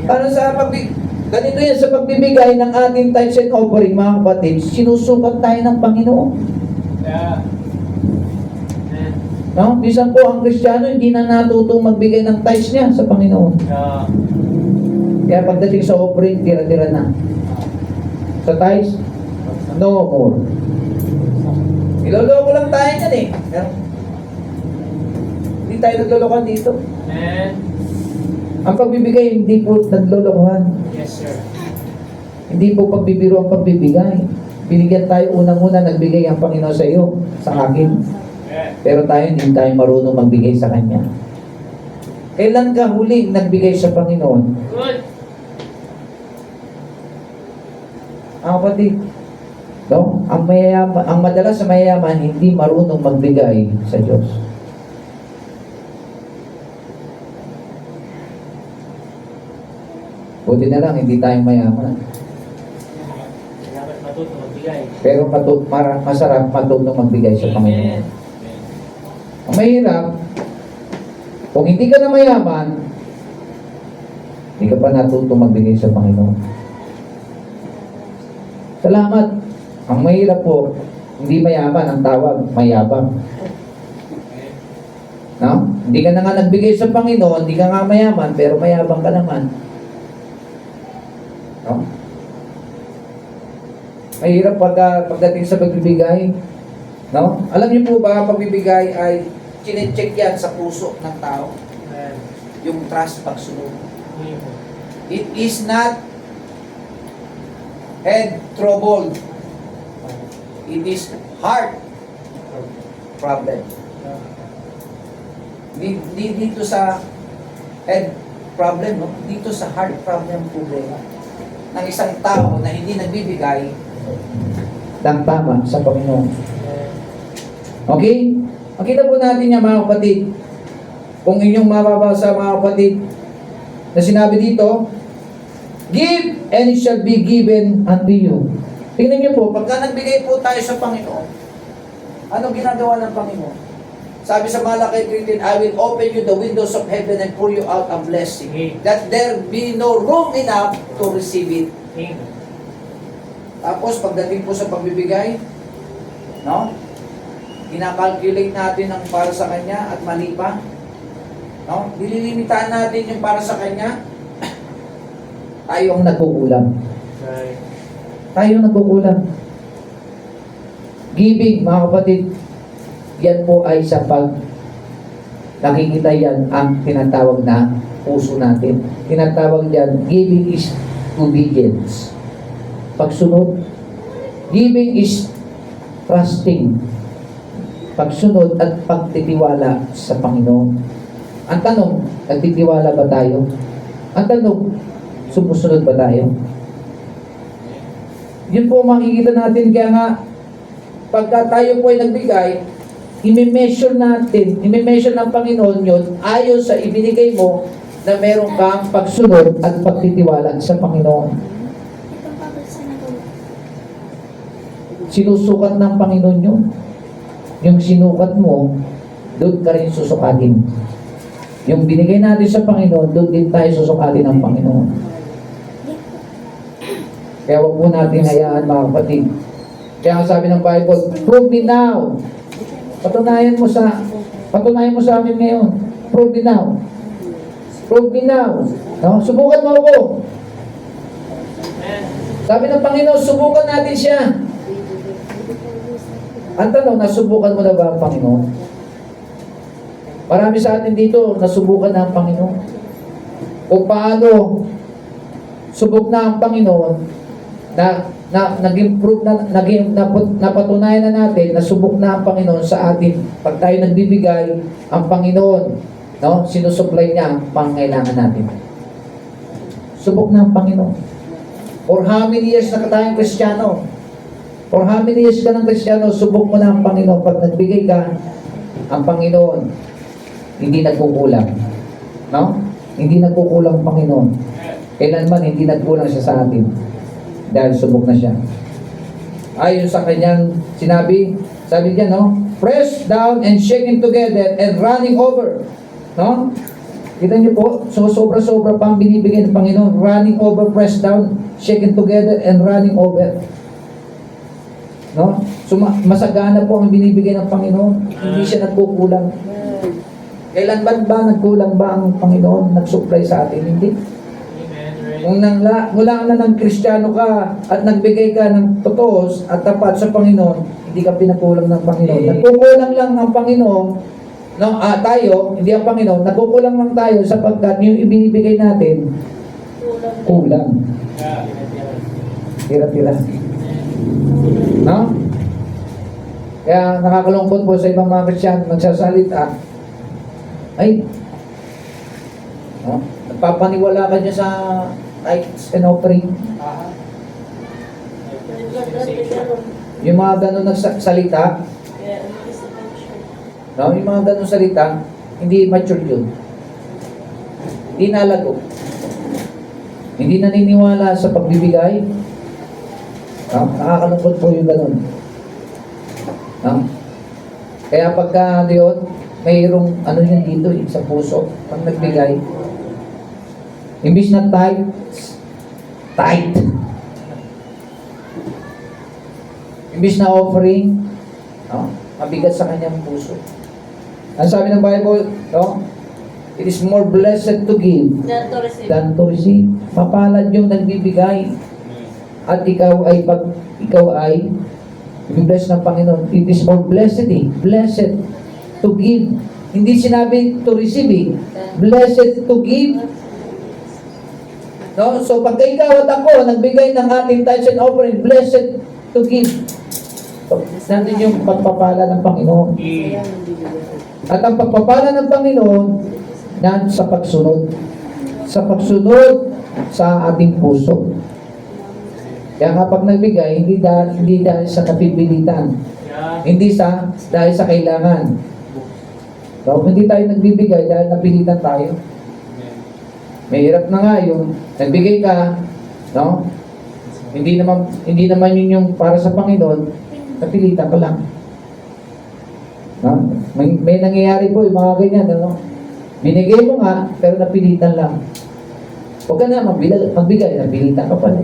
Para sa ganito yan sa pagbibigay ng ating tithes and offering, mga kapatid, sinusukat tayo ng Panginoon. Yeah. No? Minsan po ang Kristiyano hindi na natutong magbigay ng tithes niya sa Panginoon. Yeah. Kaya pagdating sa offering, tira-tira na. Sa tithes, no more. Iloloko lang tayo yan eh. Hindi tayo naglolokohan dito. Amen. Ang pagbibigay, hindi po naglolokohan. Yes, sir. Hindi po pagbibiro ang pagbibigay. Binigyan tayo unang-una, nagbigay ang Panginoon sa iyo, sa akin. Amen. Pero tayo hindi tayo marunong magbigay sa Kanya. Kailan ka huli nagbigay sa Panginoon? Good. Kapatid, no? Ang madalas sa mayayaman, hindi marunong magbigay sa Diyos. Buti na lang, hindi tayo mayaman. Dapat matuto magbigay. Pero masarap matutong magbigay sa Panginoon. Amen. Ang mahirap, kung hindi ka na mayaman, hindi ka pa natutong magbigay sa Panginoon. Salamat. Ang mahirap po, hindi mayaman ang tawag, mayabang. No? Hindi ka na nga nagbigay sa Panginoon, hindi ka nga mayaman, pero mayabang ka naman. No? Mahirap pagdating sa pagbibigay. No? Alam niyo po ba, pagbibigay ay chinecheck yan sa puso ng tao. Amen. Yung trust pagsunod. Amen. It is not head trouble. It is heart problem. Di dito sa head problem, no? Dito sa heart problem problema ng isang tao na hindi nagbibigay ng tama sa Panginoon. Okay? Makita po natin yan mga kapatid. Kung inyong mababasa mga kapatid na sinabi dito, give and it shall be given unto you. Tingnan niyo po, pagka nagbigay po tayo sa Panginoon, anong ginagawa ng Panginoon? Sabi sa Malakay 3:10, I will open you the windows of heaven and pour you out a blessing, that there be no room enough to receive it. Amen. Tapos pagdating po sa pagbibigay, no? Kina-calculate natin ang para sa Kanya at mali pa. No? Nililimitaan natin yung para sa Kanya. Tayo ang nagkukulang. Right. Tayo ang nagkukulang. Giving, mga kapatid, yan po ay sa pag nakikita yan ang tinatawag na puso natin. Tinatawag yan, giving is obedience. Pagsunod. Giving is trusting. Pagsunod at pagtitiwala sa Panginoon. Ang tanong, nagtitiwala ba tayo? Ang tanong, sumusunod ba tayo? Yun po makikita natin, kaya nga, pagka tayo po ay nagbigay, i-measure ng Panginoon yun ayon sa ibinigay mo na meron kang pagsunod at pagtitiwala sa Panginoon. Sinusukat ng Panginoon yun. Yung sinukat mo, doon ka rin susukatin. Yung binigay natin sa Panginoon, doon din tayo susukatin ng Panginoon. Kaya wag po natin hayaan mga kapatid. Kaya sabi ng Bible, prove me now. Patunayan mo sa akin ngayon. Prove me now. Prove me now. No? Subukan mo ako. Amen. Sabi ng Panginoon, subukan natin siya. Ang tanong, nasubukan mo na ba ang Panginoon? Marami sa atin dito, nasubukan na ang Panginoon. O paano subok na ang Panginoon na nag-improve napatunayan na natin na subok na ang Panginoon sa atin. Pag tayo nagbibigay, ang Panginoon, no, sinusupply niya ang pangailangan natin. Subok na ang Panginoon. For how many years na tayong Kristiyano? For how many years ka ng Kristiyano, subok mo na ang Panginoon. Pag nagbigay ka, ang Panginoon, hindi nagkukulang. No? Hindi nagkukulang ang Panginoon. Kailanman, hindi nagkulang siya sa atin. Dahil subok na siya. Ayon sa kanyang sinabi, sabi niya, no? Press down and shaking together and running over. No? Kita niyo po, so sobra-sobra pa ang binibigay ng Panginoon. Running over, press down, shaking together and running over. No? So masagana po ang binibigay ng Panginoon. Hindi siya nagkukulang. Kailan ba nagkulang ba ang Panginoon? Nag-supply sa atin? Hindi. Amen. Kung mula na ng Kristiyano ka at nagbigay ka ng totoo at tapat sa Panginoon, hindi ka pinakulang ng Panginoon. Nagkukulang lang ang Panginoon, no, tayo, hindi ang Panginoon, nagkukulang lang tayo sapagkat yung ibinibigay natin, kulang. Tira-tira. No? Kaya nakakalungkot po sa ibang mga Kristiyano nagsasalita, ay, no? Nagpapaniwala ka dyan sa tithes and offering. Yung mga ganun nagsalita, no? Yung mga ganun salita, hindi mature yun. Hindi nalago. Hindi naniniwala sa pagbibigay. No? Nakakalungkot po yung ganun. No? Kaya pagka yun, mayroong ano yan dito sa puso, pag nagbigay, imbis na tight. Imbis na offering, no? Mabigat sa kanyang puso. Ang sabi ng Bible, no? It is more blessed to give than to receive. Mapalad yung nagbibigay. At ikaw ay i-bless ng Panginoon. It is more blessed to give. Hindi sinabi to receive. Blessed to give. No? So pagka ikaw at ako nagbigay ng ating tithes and offering, blessed to give. So, natin yung pagpapala ng Panginoon. At ang pagpapala ng Panginoon na sa pagsunod. Sa pagsunod sa ating puso. Kaya kapag nagbigay, hindi dahil sa napipilitan. Hindi dahil sa kailangan. So, hindi tayo nagbibigay dahil napilitan tayo. Mahirap na nga yung nagbigay ka, no? Hindi naman yun yung para sa Panginoon, napilitan ka lang. No? May nangyayari po yung mga ganyan, no? Binigay mo nga, pero napilitan lang. Huwag ka na magbigay, napilitan ka pala.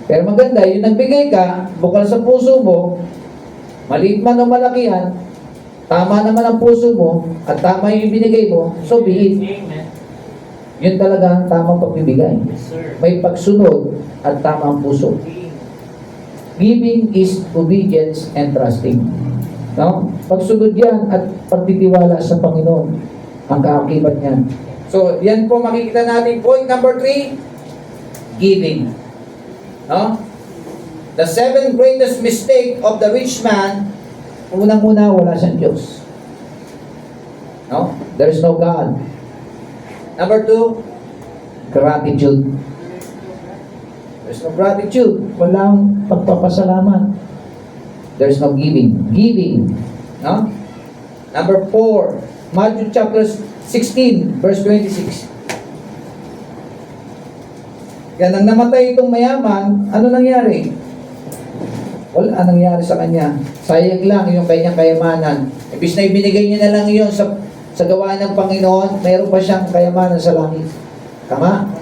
Pero maganda, yung nagbigay ka, bukal sa puso mo, maliit man o malaki yan, tama naman ang puso mo, at tama yung binigay mo, so be it. Yun talaga ang tamang pagbibigay. May pagsunod at tama ang puso. Giving is obedience and trusting. No? Pagsunod yan at pagtitiwala sa Panginoon ang kaakibat niyan. So, yan po makikita natin. Point number 3, giving. No? The 7 greatest mistake of the rich man, unang-una, wala siyang Diyos. No? There is no God. Number 2, gratitude. There's no gratitude. Walang pagpapasalamat. There's no giving. Giving. No? Number 4, Matthew chapter 16, verse 26. Kaya nang namatay itong mayaman, ano nangyari? Wala nangyari sa kanya. Sayang lang yung kanyang kayamanan. Ibig na ibinigay niya na lang yun sa gawa ng Panginoon, mayroon pa siyang kayamanan sa langit. Tama?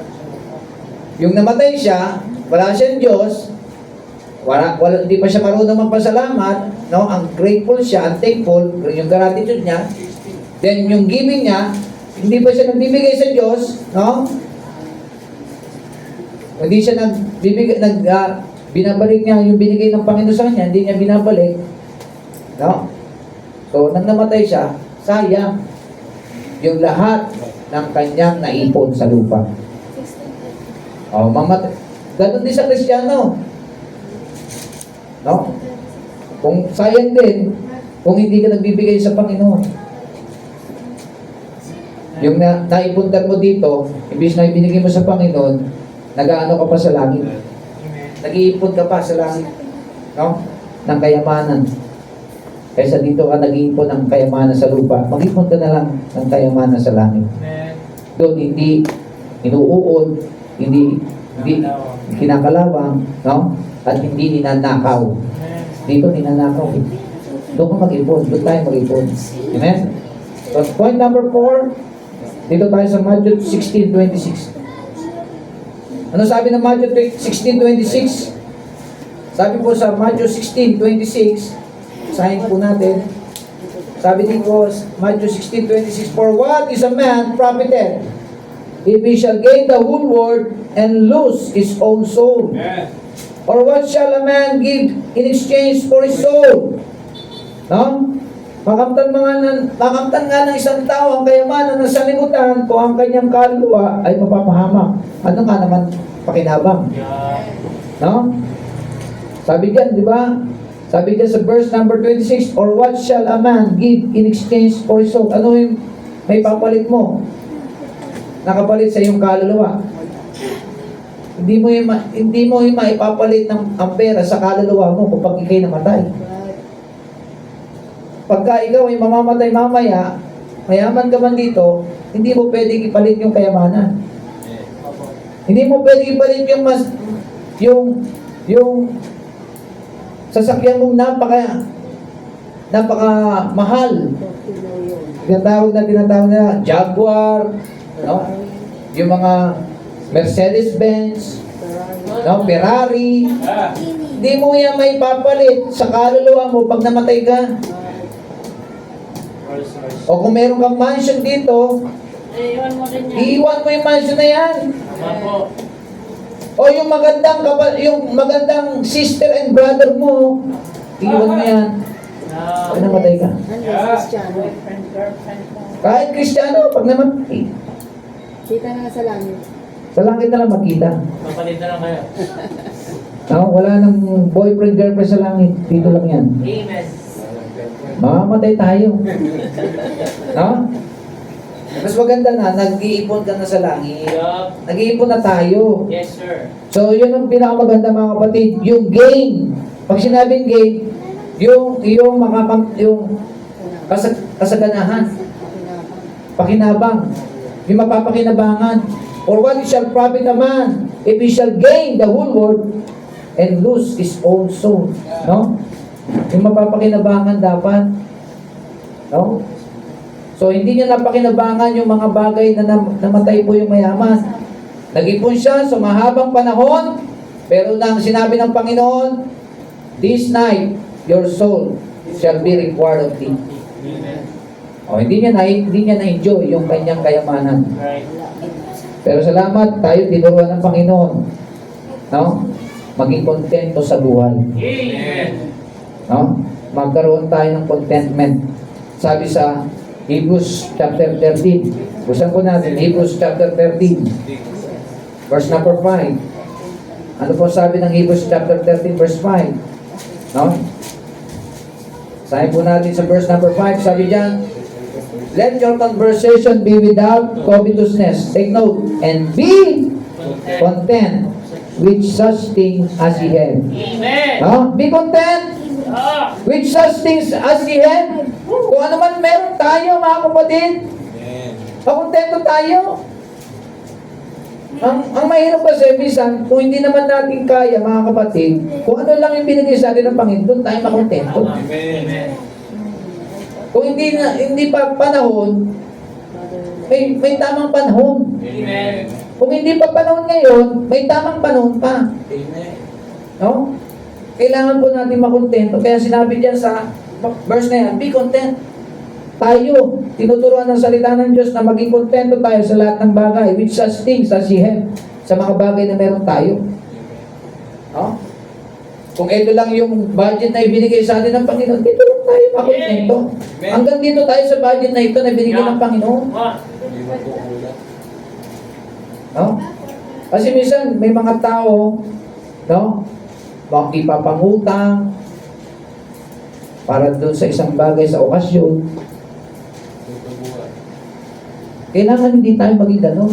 Yung namatay siya, wala siyang Diyos, hindi pa siya marunong magpasalamat, no? Ang grateful siya, ang thankful, yung gratitude niya, then yung giving niya, hindi pa siya nagbibigay sa Diyos, no? Hindi siya binabalik niya yung binigay ng Panginoon sa kanya, hindi niya binabalik, no? So, nang namatay siya, sayang yung lahat ng kanyang naipon sa lupa. Ganon din sa Kristiyano. No? Kung sayang din, kung hindi ka nagbibigay sa Panginoon. Yung naipuntan mo dito, imbis na ibinigay mo sa Panginoon, nag-aano ka pa sa langit. Nag-iipon ka pa sa langit. No? Ng kayamanan. Kaysa dito ka nag-iipon ng kayamanan sa lupa, mag-ipon ka na lang ng kayamanan sa langit. Doon hindi inuuod, hindi kinakalawang, no? At hindi ninanakaw. Dito ninanakaw. Doon ka mag-ipon. Doon tayo mag-ipon. Amen? So, point number 4, dito tayo sa Matthew 16:26. Ano sabi ng Matthew 16:26? Sabi po sa Matthew 16:26, sahin po natin. Sabi dito, Matthew 16:26, for what is a man profited if he shall gain the whole world and lose his own soul? Amen. Or what shall a man give in exchange for his soul? No? Makamtan nga ng isang tao ang kayamanan ng sanlibutan kung ang kanyang kaluluwa ay mapapahamak. Ano nga naman pakinabang? Yeah. No? Sabi diyan, di ba? Sabi diyan sa verse number 26, or what shall a man give in exchange for his soul? Ano yung may papalit mo? Nakapalit sa iyong kaluluwa. Hindi mo yung maipapalit ng ang pera sa kaluluwa mo kapag ikay namatay. Pagka ikaw ay mamamatay mamaya, mayaman ka man dito, hindi mo pwedeng ipalit yung kayamanan. Hindi mo pwedeng ipalit yung sasakyan mong napaka mahal. Tinatawag na Jaguar, no? Yung mga Mercedes-Benz, no? Ferrari. Ah. Hindi mo yan may papalit sa kaluluwa mo pag namatay ka. Rolls Royce. O kung meron kang mansion dito, Eh, iwan mo rin yan. iiwan mo yung mansion na yan. Tama po. O yung magandang sister and brother mo, iiwan mo yan. Now. Pag namatay ka. Yeah. Kahit Kristiyano, pag namatay, Kita na sa langit. sa langit na lang magkita. Mapalit na lang kayo. No? Wala nang boyfriend, girlfriend sa langit. Dito lang yan. Amen. Mamamatay tayo. No? Mas maganda na, nag-iipon ka na sa langit. Yup. Nag-iipon na tayo. Yes, sir. So, yun ang pinakamaganda mga kapatid. Yung gain. Pag sinabing gain, yung kasaganahan, pakinabang, yung mapapakinabangan. Or what shall profit a man if he shall gain the whole world and lose his own soul? No? Yung mapapakinabangan dapat. No? So, hindi niya napakinabangan yung mga bagay na namatay po yung mayaman. Nag-ipon siya sa mahabang panahon, pero nang sinabi ng Panginoon, this night, your soul shall be required of thee. Amen. O, hindi niya na-enjoy yung kanyang kayamanan. Right. Pero salamat, tayo tinuruan ng Panginoon. No? Maging kontento sa buhay. Amen. No? Magkaroon tayo ng contentment. Sabi sa Hebrews chapter 13. Busan ko natin, Hebrews chapter 13. Verse number 5. Ano po sabi ng Hebrews chapter 13 verse 5? No? Sabi po natin sa verse number 5, sabi diyan, let your conversation be without covetousness. Take note. And be content with such things as ye have. Amen. No? Be content Ah. with such things as ye have. Kung ano man meron tayo, mga kapatid, makontento tayo. Ang mahirap kasi, minsan, kung hindi naman natin kaya, mga kapatid, kung ano lang yung binigay sa atin ng Panginoon, doon tayo makontento. Amen. Kung hindi pa panahon, may tamang panahon. Amen. Kung hindi pa panahon ngayon, may tamang panahon pa. No? Kailangan po natin makontento. Kaya sinabi diyan sa verse na yan, be content. Tayo, tinuturuan ng salita ng Diyos na maging kontento tayo sa lahat ng bagay, with such things as ye have, sa mga bagay na meron tayo. No? Kung ito lang yung budget na ibinigay sa atin ng Panginoon, dito lang tayo makontento. Hanggang dito tayo sa budget na ito na binigay ng Panginoon. Ah. No? Kasi minsan, may mga tao, no? Bakit ipapangutang para doon sa isang bagay sa okasyon. Kailangan hindi tayo maging gano'n.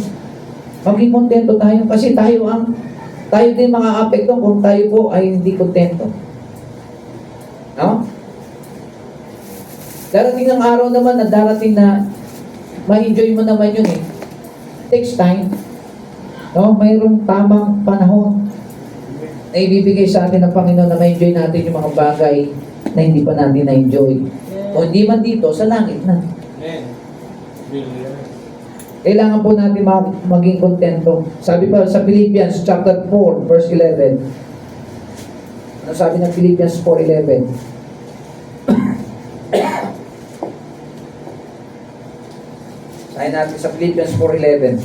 Maging kontento tayo kasi tayo din mga apekto kung tayo po ay hindi kontento. No? Darating ang araw naman na darating na ma-enjoy mo naman yun eh. Takes time. No? Mayroong tamang panahon na ibibigay sa atin ng Panginoon na ma-enjoy natin yung mga bagay na hindi pa natin na-enjoy. O hindi man dito, sa langit na. Kailangan po natin maging kontento. Sabi pa sa Philippians chapter 4 verse 11. Ano sabi ng Philippians 4:11? Sabi natin sa Philippians 4:11.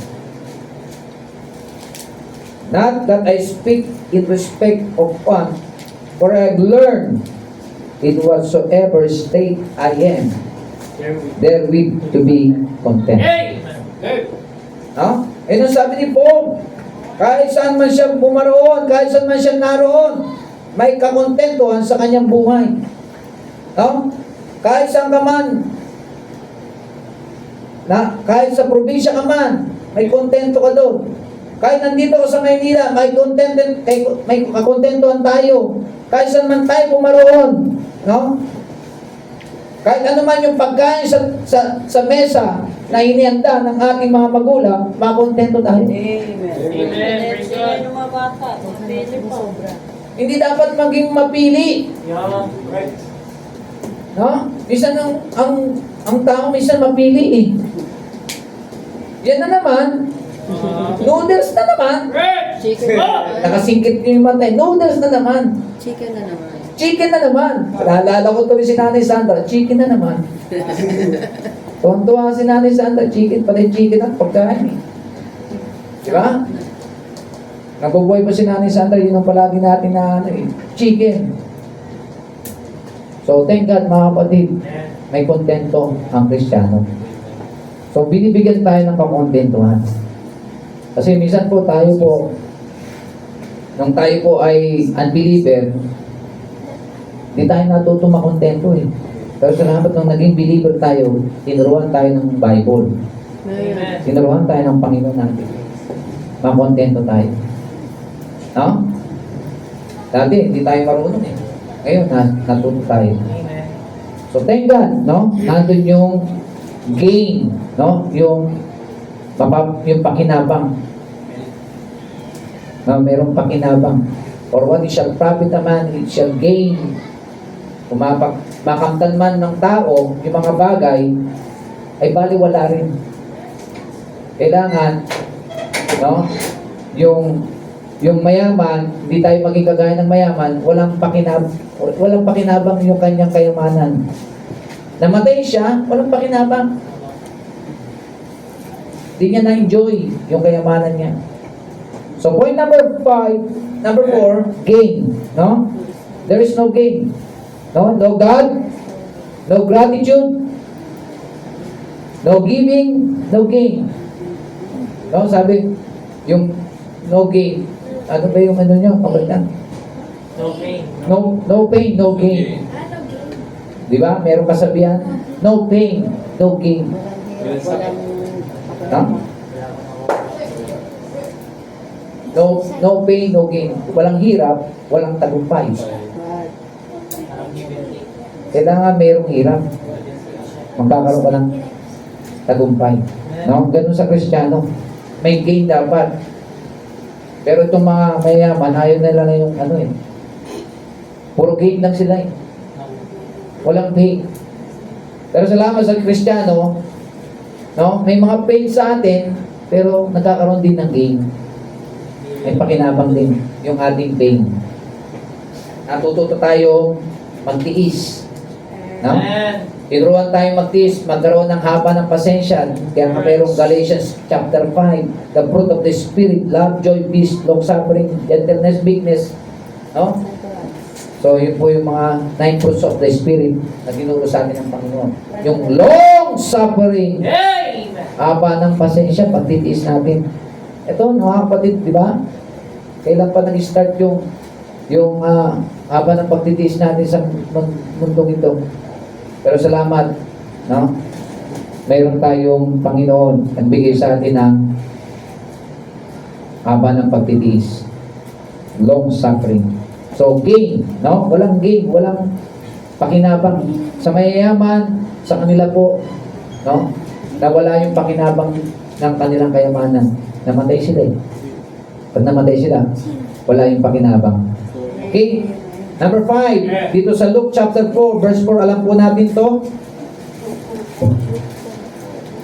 Not that I speak in respect of one, for I have learned in whatsoever state I am, therewith to be content. Amen. No? Eh, nung sabi ni Paul, kahit saan man siya bumaroon, kahit saan man siya naroon, may kakontentuhan sa kanyang buhay. No? Kahit saan ka man, kahit sa probinsya ka man, may kontento ka doon. Kahit nandito ka sa Maynila, may kakontentuhan tayo. Kahit saan man tayo pumaroon, no? Kahit ano man yung pagkain sa mesa na inihanda ng ating mga magulang, makontento tayo. Amen. Amen. Praise God. Yung mga bata, mapili pa. Hindi dapat maging mapili. Yeah. Right. No? Minsan ang tao minsan mapili eh. Yan na naman. Noodles na naman. Right. Chicken na naman. Nakasingkit niyo yung mata. Noodles na naman. Chicken na naman. Chicken na naman. Naalala ko tuloy si Nanay Sandra. Chicken na naman. Tuwang-tuwa si Nanay Sandra. Chicken. Pala chicken at pagkain eh. Diba? Nabubuhay pa si Nanay Sandra. Yun ang palagi natin na chicken. So, thank God mga kapatid. May kontento ang Kristiyano. So, binibigyan tayo ng kakontentuhan. Kasi minsan po tayo po, nung tayo po ay unbeliever, hindi tayo natuto makontento eh. Pero salamat nung naging believer tayo, tinuruan tayo ng Bible. Amen. Tinuruan tayo ng Panginoon natin. Makontento tayo. No? Dati, hindi tayo marunong eh. Ngayon, natuto tayo. Amen. So, thank God, no? Nandun yung gain, no? Yung pakinabang. No, merong pakinabang. For what it shall profit a man, it shall gain. Kung makamtan man ng tao, yung mga bagay, ay baliwala rin. Kailangan, no? Yung mayaman, hindi tayo maging kagaya ng mayaman, walang pakinabang yung kanyang kayamanan. Namatay siya, walang pakinabang. Hindi niya na-enjoy yung kayamanan niya. So point number 4, gain. No? There is no gain. No God, no gratitude, no giving, no gain. No, sabi, yung no gain. Ano ba yung ano nyo? Pagalitan. No pain. No pain, no gain. Di ba? Meron kasabihan, no pain, no gain. Walang Ha? No pain, no gain. Walang hirap, walang tagumpay. Kailangan mayroong hirap. Magkakaroon ka ng tagumpay. No? Ganun sa Kristiyano. May gain dapat. Pero itong mga mayaman, ayaw nila na yung ano eh. Puro gain lang sila eh. Walang pain. Pero salamat sa Kristiyano, no? May mga pain sa atin, pero nagkakaroon din ng gain. May pakinabang din yung ating pain. Natututo tayo magtiis. No? Amen. Tinuruan tayong magtiis, magkaroon ng haba ng pasensya. Kaya nga mayroong Galatians chapter 5, the fruit of the Spirit, love, joy, peace, long-suffering, gentleness, meekness. No? So, yun po yung mga 9 fruits of the Spirit na tinuro sa atin ng Panginoon. Yung long-suffering, Amen. haba ng pasensya, pagtitiis natin. Ito, mga kapatid, di ba? Kailan pa nag-start yung haba ng pagtitiis natin sa mundong ito? Pero salamat, no? Mayroon tayong Panginoon ang bigay sa atin ng haba ng pagtitiis. Long suffering. So, gain, no? Walang gain, walang pakinabang. Sa mayayaman, sa kanila po, no? Nawala yung pakinabang ng kanilang kayamanan. Namatay sila eh. Pag namatay sila, wala yung pakinabang. Okay? Number 5, dito sa Luke chapter 4, verse 4, alam po natin to.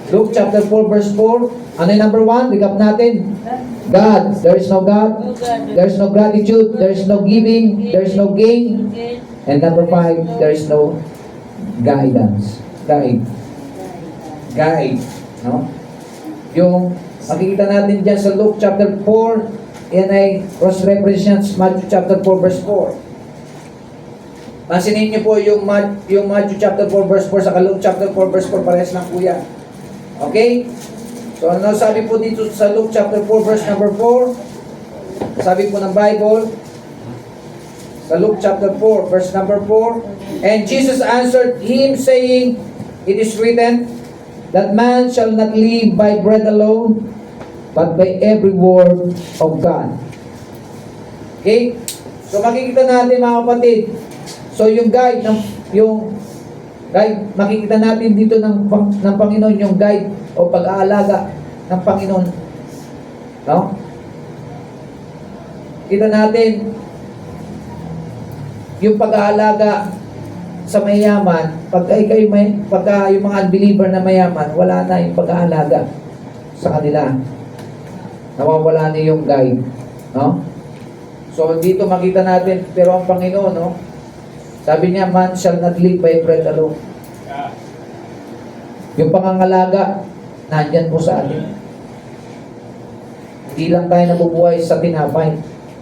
Luke chapter 4, verse 4. Ano yung number 1? Recap natin. God. There is no God. There is no gratitude. There is no giving. There is no gain. And number 5, there is no guidance. Guide. No? Yung makikita natin dyan sa Luke chapter 4, yan ay cross-represents Matthew chapter 4 verse 4. Pansinin niyo po yung Matthew chapter 4 verse 4 sa Luke chapter 4 verse 4, parehas lang po yan. Okay? So ano sabi po dito sa Luke chapter 4 verse number 4? Sabi po ng Bible, sa Luke chapter 4 verse number 4, and Jesus answered him saying, it is written, that man shall not live by bread alone, but by every word of God. Okay? So makikita natin mga kapatid, so yung guide, makikita natin dito ng Panginoon, yung guide o pag-aalaga ng Panginoon. No? Kita natin yung pag-aalaga sa mayaman, pagka yung mga unbeliever na mayaman, wala na yung pag-aalaga sa kanila. Nawawala na yung guide. No? So dito makita natin, pero ang Panginoon, no? Sabi niya, man shall not live by bread alone. Yung pangangalaga, nandyan po sa atin. Hindi lang tayo nabubuhay sa tinapay,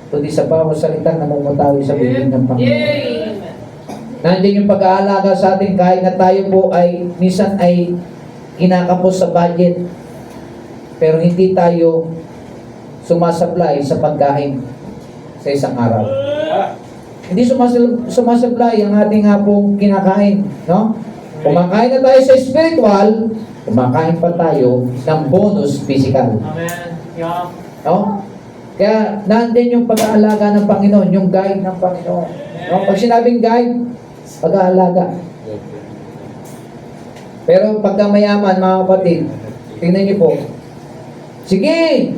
kundi sa bawat salitang namumutawi sa bibig ng Panginoon. Nandiyan yung pag-aalaga sa atin kahit na tayo po ay minsan ay kinakapos sa budget, pero hindi tayo sumasablay sa pagkain sa isang araw. Hindi sumasablay ang ating hapong kinakain, no? Kumakain na tayo sa spiritual, kumakain pa tayo ng bonus physical. Amen. Yeah. No? Kaya nandiyan yung pag-aalaga ng Panginoon, yung guide ng Panginoon. No? Pag sinabing guide, pag-aalaga. Pero pagka mayaman, mga kapatid, tingnan niyo po. Sige!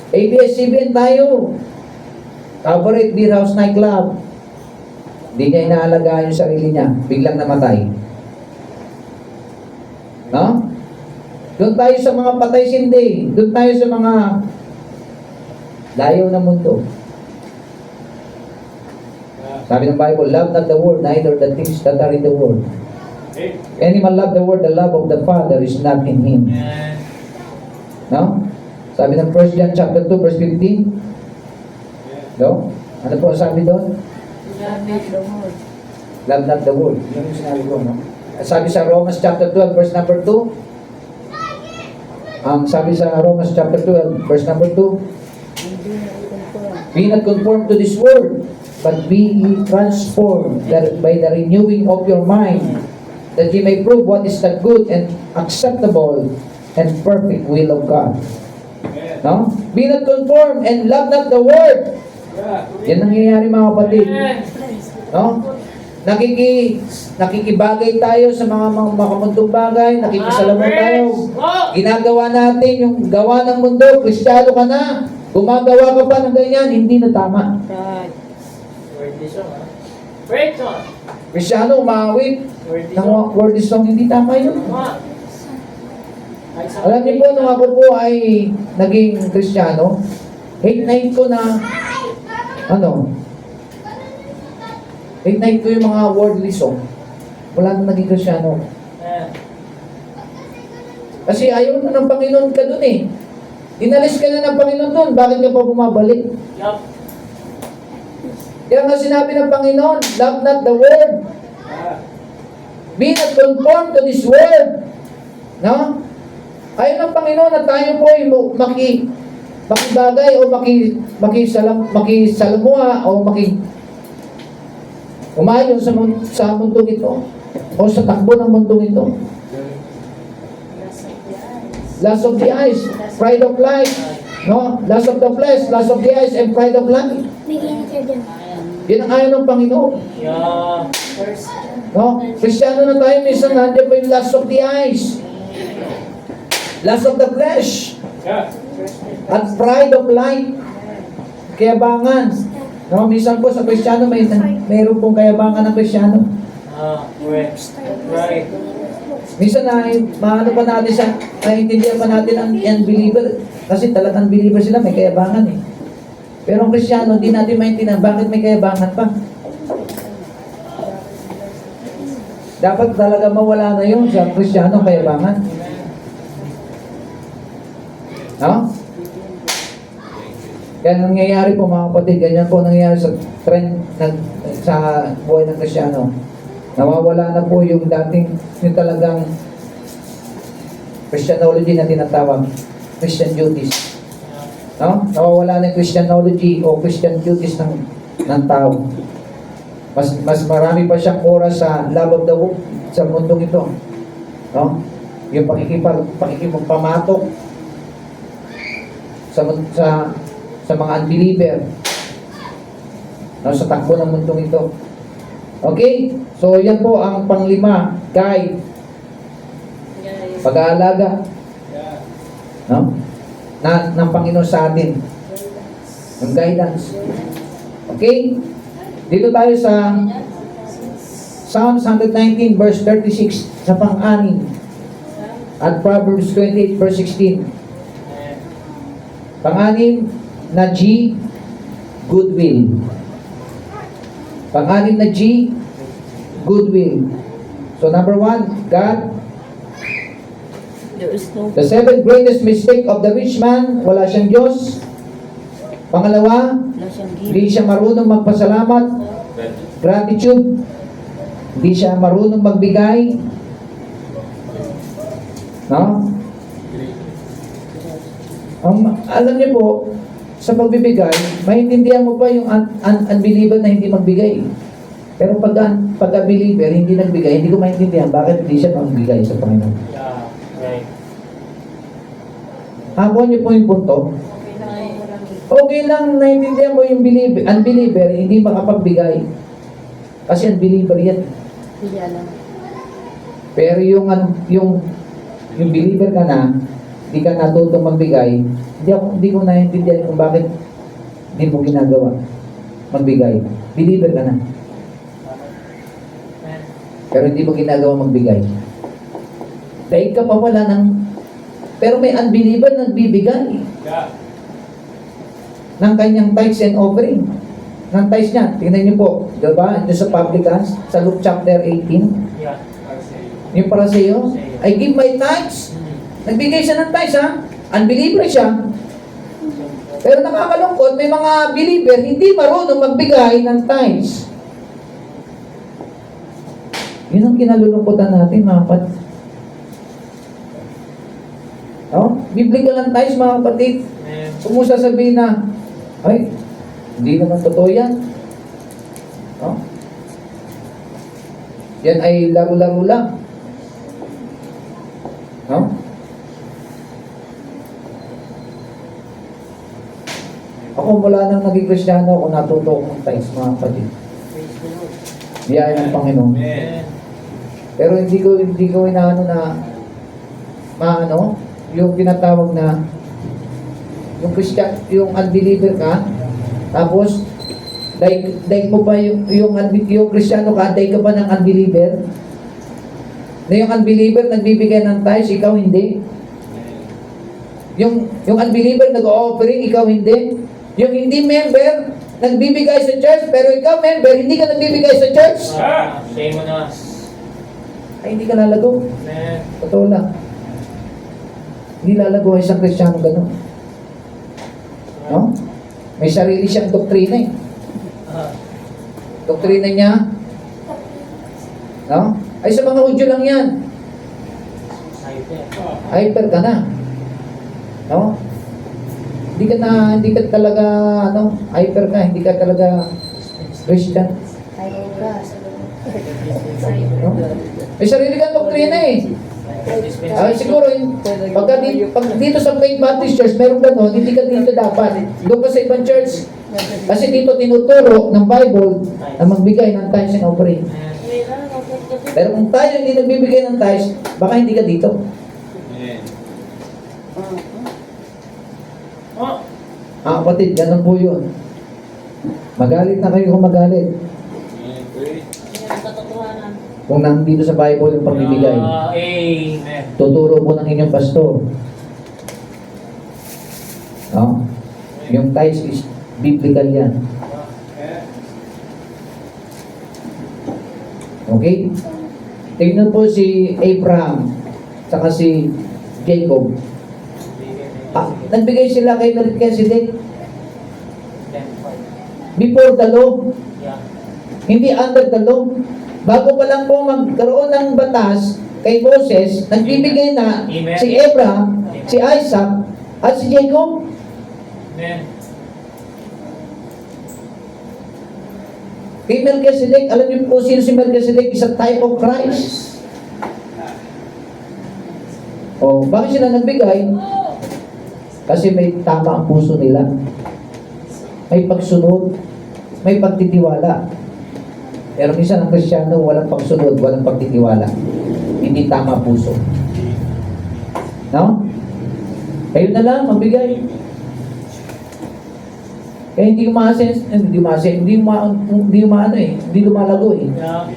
ABS-CBN tayo. Favorite beer house nightclub. Hindi niya inaalagaan yung sarili niya. Biglang namatay. No? Doon tayo sa mga patay sindi. Doon tayo sa mga layo na mundo. Sabi ng Bible, love not the world, neither the things that are in the world. Any man love the world, the love of the Father is not in him. Amen. No? Sabi ng 1 John chapter 2 verse 15. No? Ano po ang sabi doon? Love not the world. Yun yung sinabi ko, no? Sabi sa Romans chapter 12 verse number 2. Sabi sa Romans chapter 12 verse number 2. Be not conformed to this world, but be ye transformed by the renewing of your mind, that ye may prove what is the good and acceptable and perfect will of God. No? Be not conformed and love not the world. Yan ang nangyayari mga kapatid. No? Nakikibagay tayo sa mga makamundong bagay, nakikisalamuha tayo. Ginagawa natin yung gawa ng mundo, Kristiyano ka na, gumagawa ka pa ng ganyan, hindi na tama. Kristiyano, umawit ng word song, hindi tama yun. Alam niyo po, nung ako po ay naging Kristiyano, hate night ko na, hate night ko yung mga worldly song. Wala nang naging Kristiyano. Kasi ayaw na ng Panginoon ka dun eh. Inalis ka na ng Panginoon dun, bakit ka pa bumabalik? Yup. Kaya nga sinabi ng Panginoon, love not the world. Be not conformed to this world. No? Ayaw ng Panginoon na tayo po ay makibagay o makisalamuha o umayon sa mundong ito o sa takbo ng mundong ito. Lust of the eyes, pride of life, no? Lust of the flesh, lust of the eyes, and pride of life. Yan ang ayaw ng Panginoon. Yeah. No? Kristiyano na tayo, minsan nandiyan pa yung lust of the eyes, lust of the flesh, at pride of life, kayabangan. No? Minsan po sa Kristiyano, mayroon pong kayabangan ng Kristiyano. Right. Minsan maano pa natin naiintindihan pa natin ang unbeliever kasi talagang unbeliever sila, may kayabangan eh. Pero ang Kristiyano, hindi natin maintindihan bakit may kayabangan pa. Dapat talaga mawala na yun sa Kristiyano, kayabangan. No? Kaya nangyayari po mga kapatid, ganyan po nangyayari sa trend sa buhay ng Kristyano. Nawawala na po yung dating, yung talagang Christianology na tinatawag, Christian duties. No? Nawawala na yung Christianology o Christian duties ng tao. Mas marami pa siyang oras sa love of the world sa mundong ito. No? Yung pakikipagpamatok sa mga unbeliever, no, sa takbo ng mundong ito. Okay? So, yan po ang panglima, guide, pag-aalaga, no, ng Panginoon sa atin. Yung guidance. Okay? Dito tayo sa Psalms 119 verse 36 sa pang-anim at Proverbs 28 verse 16. Pang-anim na G, goodwill. Pang-anim na G, goodwill. So number 1, God. There is no The 7th greatest mistake of the rich man, wala siyang Diyos. Pangalawa, wala siyang hindi siya marunong magpasalamat. Gratitude. Hindi siya marunong magbigay. No? Alam niyo po, sa pagbibigay, maintindihan mo pa yung unbeliever na hindi magbigay. Pero pag believer hindi nagbigay, hindi ko maintindihan bakit hindi siya magbigay sa Panginoon. Yeah, right. Hakuha niyo po yung punto. Okay lang, naiintindihan mo yung unbeliever, hindi makapagbigay. Kasi unbeliever yan. Pilya lang. Pero yung believer ka na, hindi ka natutong magbigay, hindi ko naiintindihan kung bakit hindi mo ginagawa magbigay. Believer ka na. Pero hindi mo ginagawa magbigay. Dahil ka pa wala ng... Pero may unbeliever na nagbibigay Yeah. ng kanyang tithes and offering. Ng tithes niya. Tingnan niyo po. Diba? Ito sa publicans, sa Luke chapter 18. Yeah. Yung para sa iyo, I give my tithes. Nagbigay siya ng tithes, ha? Unbeliever siya. Pero nakakalungkot, may mga believer hindi marunong magbigay ng tithes. Yun ang kinalulungkotan natin, mga kapatid. No? Biblical ang tithes, mga kapatid. Kung mo sasabihin na, ay, hindi naman totoo yan. No? Yan ay laro-laro lang. No? Ako mula nang naging Kristiyano, ako natuto ko ng tithes, mga kapatid. Biyaya ng Panginoon. Amen. Pero hindi ko inaano na yung tinatawag na yung Christian, yung unbeliever ka, tapos daig mo pa yung Kristiyano ka, daig ka pa ng unbeliever. Na yung unbeliever nagbibigay ng tithes, ikaw hindi. Yung unbeliever nag-offering, ikaw hindi. Yung hindi member nagbibigay sa church, pero ikaw member, hindi ka nagbibigay sa church. Shame on us. Ay, hindi ka lalago. Amen. Totoo lang. Hindi lalago ang isang Kristiyano gano'n. No? May sarili siyang doktrina eh. Doktrina niya, no? Ay sa mga Hudyo lang yan. Hyper ka na. No? Hindi ka talaga, hyper ka, hindi ka talaga Christian. No? May sarili kang doktrina eh. Siguro, pag dito sa Faith Baptist Church, meron gano'n, hindi ka dito dapat. Doon ka sa ibang church. Kasi dito tinuturo ng Bible na magbigay ng tithes and offering. Pero kung tayo hindi nagbibigay ng tithes, baka hindi ka dito. Kapatid, ganun po yun. Magalit na kayo kung magalit. Kung nandito sa Bible yung pagbibigay. Amen. Tuturo po ng inyong pastor. No? Yung tithes is biblical yan. Okay? Tingnan po si Abraham saka si Jacob. Nagbigay sila kay Melchizedek. before the law. Yeah. Hindi under the law. Bago pa lang po magkaroon ng batas kay Moses, nagbibigay na Amen. si Abraham, si Isaac, at si Jacob. Amen. Kay Melchizedek, alam niyo po sino si Melchizedek? Is a type of Christ. Oh, bakit sila nagbigay? Kasi may tama ang puso nila. May pagsunod, may pagtitiwala. Pero minsan ang Kristiyano, walang pagsunod, walang pagtitiwala. Hindi tama puso. No? Kayo na lang, magbigay. Kaya hindi lumalago eh. Yeah.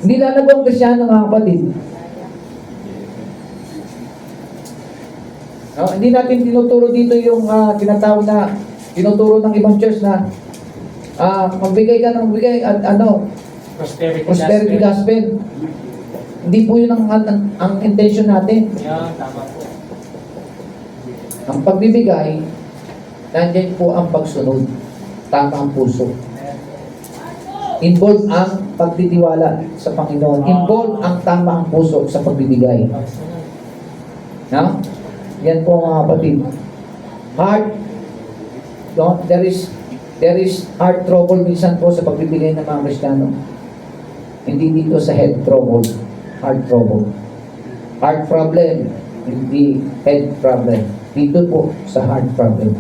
Hindi lalago ang Kristiyano, mga kapatid. No? Hindi natin tinuturo dito yung tinatawag na, tinuturo ng ibang church na magbigay ka ng magbigay at prosperity gospel. Hindi po yun ang intention natin. Yeah, tama po. Ang pagbibigay, nandiyan po ang pagsunod. Tama ang puso. Involve ang pagtitiwala sa Panginoon. Involve ang tama ang puso sa pagbibigay. No? Yan po mga kapatid. Heart, no? There is heart trouble minsan po sa pagbibigay ng mga Kristiyano. Hindi dito sa head trouble. Heart trouble. Heart problem, hindi head problem. Dito po sa heart problem.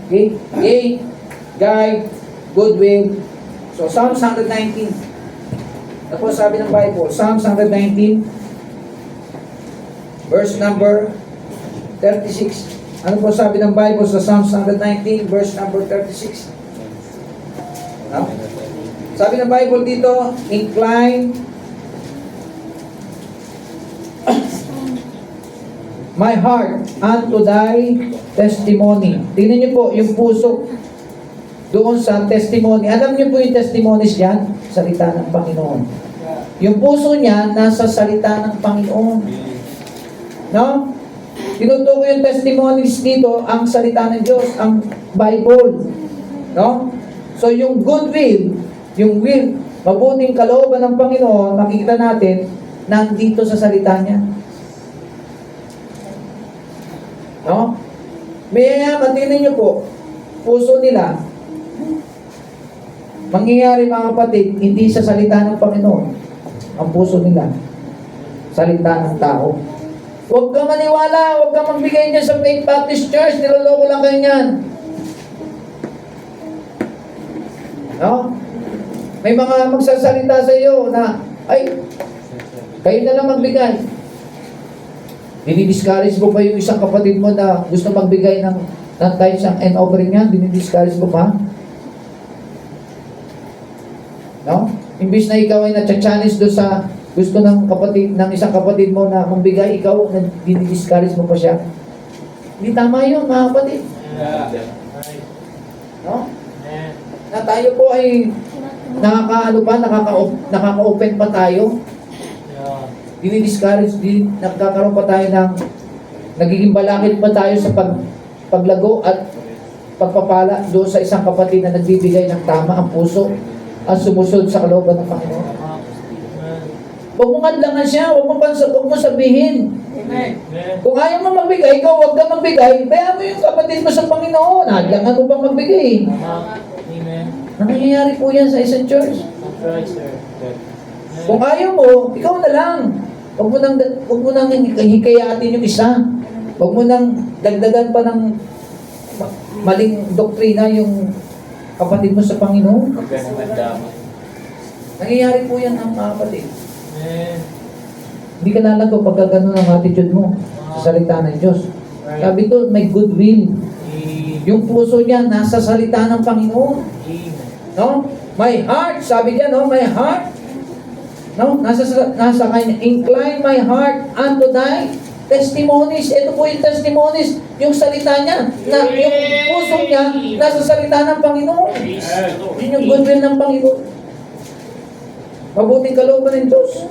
Okay? Yay, guide, goodwill. So, Psalms 119. Ano po sabi ng Bible? Psalms 119, verse number 36. Ano po sabi ng Bible sa Psalms 119, verse number 36? No? Sabi ng Bible dito, incline my heart unto thy testimony. Tingnan niyo po yung puso doon sa testimony. Alam niyo po yung testimonies yan? Salita ng Panginoon. Yung puso niya nasa salita ng Panginoon. No? Tinutukoy yung testimonies dito, ang salita ng Diyos, ang Bible. No? So yung goodwill, yung will, mabuting kalooban ng Panginoon, makikita natin, nandito sa salita niya. No? Mayayaman, tingnan niyo po, puso nila, mangyayari mga kapatid, hindi sa salita ng Panginoon, ang puso nila, salita ng tao. Huwag ka maniwala, huwag ka magbigay niya sa Faith Baptist Church, niloloko lang kayo niyan. No? May mga magsasalita sa iyo na, ay, kayo na lang magbigay. Dinidiscourage mo pa yung isang kapatid mo na gusto magbigay ng tithes and offering niya? Dinidiscourage mo pa? No? Imbis na ikaw ay na-challenge doon sa gusto ng kapatid, ng isang kapatid mo na magbigay, ikaw, dinidiscourage mo pa siya. Hindi tama yun, mga kapatid. No? Na tayo po ay nakaka-open pa tayo. Dinidiscourage, nagkakaroon pa tayo ng nagiging balakid pa tayo sa paglago at pagpapala doon sa isang kapatid na nagbibigay ng tama ang puso at sumusunod sa kalooban ng Panginoon. Huwag mo kadlangan siya, huwag mo sabihin. Amen. Kung ayaw mo magbigay, ikaw huwag ka magbigay, bayaan mo yung kapatid mo sa Panginoon. Hadlangan mo bang magbigay? Amen. Nangyayari po yan sa isang church. That's right, sir. Kung ayaw mo, ikaw na lang. Huwag mo nang hikayatin yung isa. Huwag mo nang dagdagan pa ng maling doktrina yung kapatid mo sa Panginoon. Nangyayari po yan ang mga kapatid. Amen. Hindi ka lalago pagka ganun ang attitude mo sa salita ng Diyos. Sabi to, may goodwill. Yung puso niya nasa salita ng Panginoon. No? My heart, sabi niya, no? My heart. No? Nasa kanya, incline my heart unto thy testimonies. Ito po yung testimonies, yung salita niya, na yung puso niya nasa salita ng Panginoon. Yun yung goodwill ng Panginoon. Mabuting kalooban ng Diyos.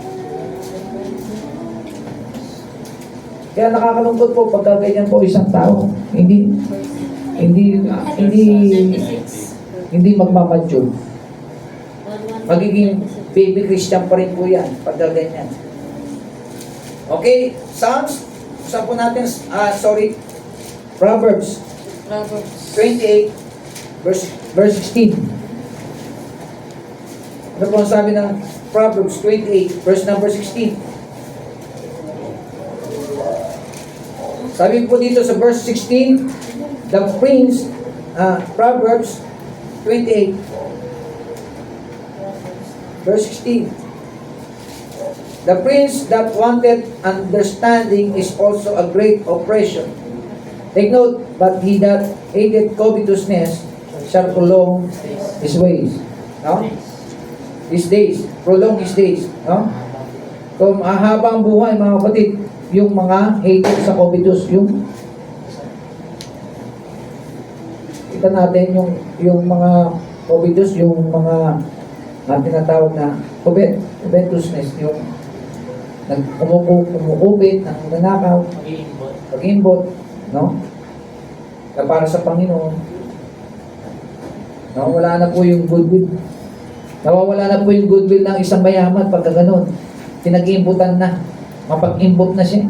Kaya nakakalungkot po pagka ganyan po isang tao. Hindi hindi magmamature. Magiging baby Christian pa rin po yan, pagka ganyan. Okay, Psalms, usapan po natin, Proverbs Proverbs. 28, verse 16. Ano po ang sabi ng Proverbs 28, verse number 16? Sabi po dito sa verse 16, the prince, Proverbs 28, verse 16. The prince that wanted understanding is also a great oppression. Take note, but he that hated covetousness shall prolong his ways. No? His days. Prolong his days. No? So, mahaba ang buhay, mga kapatid. Yung mga hated sa covetous, yung kita natin yung mga covetous, yung mga tinatawag na covetousness, yung kumukupit, nanakaw, Mag-iimbot. pag-imbot, no? Na para sa Panginoon. Nawawala na po yung goodwill. Nawawala na po yung goodwill ng isang mayaman pagka ganun. Pinag-imbutan na. Mapag-imbot na siya.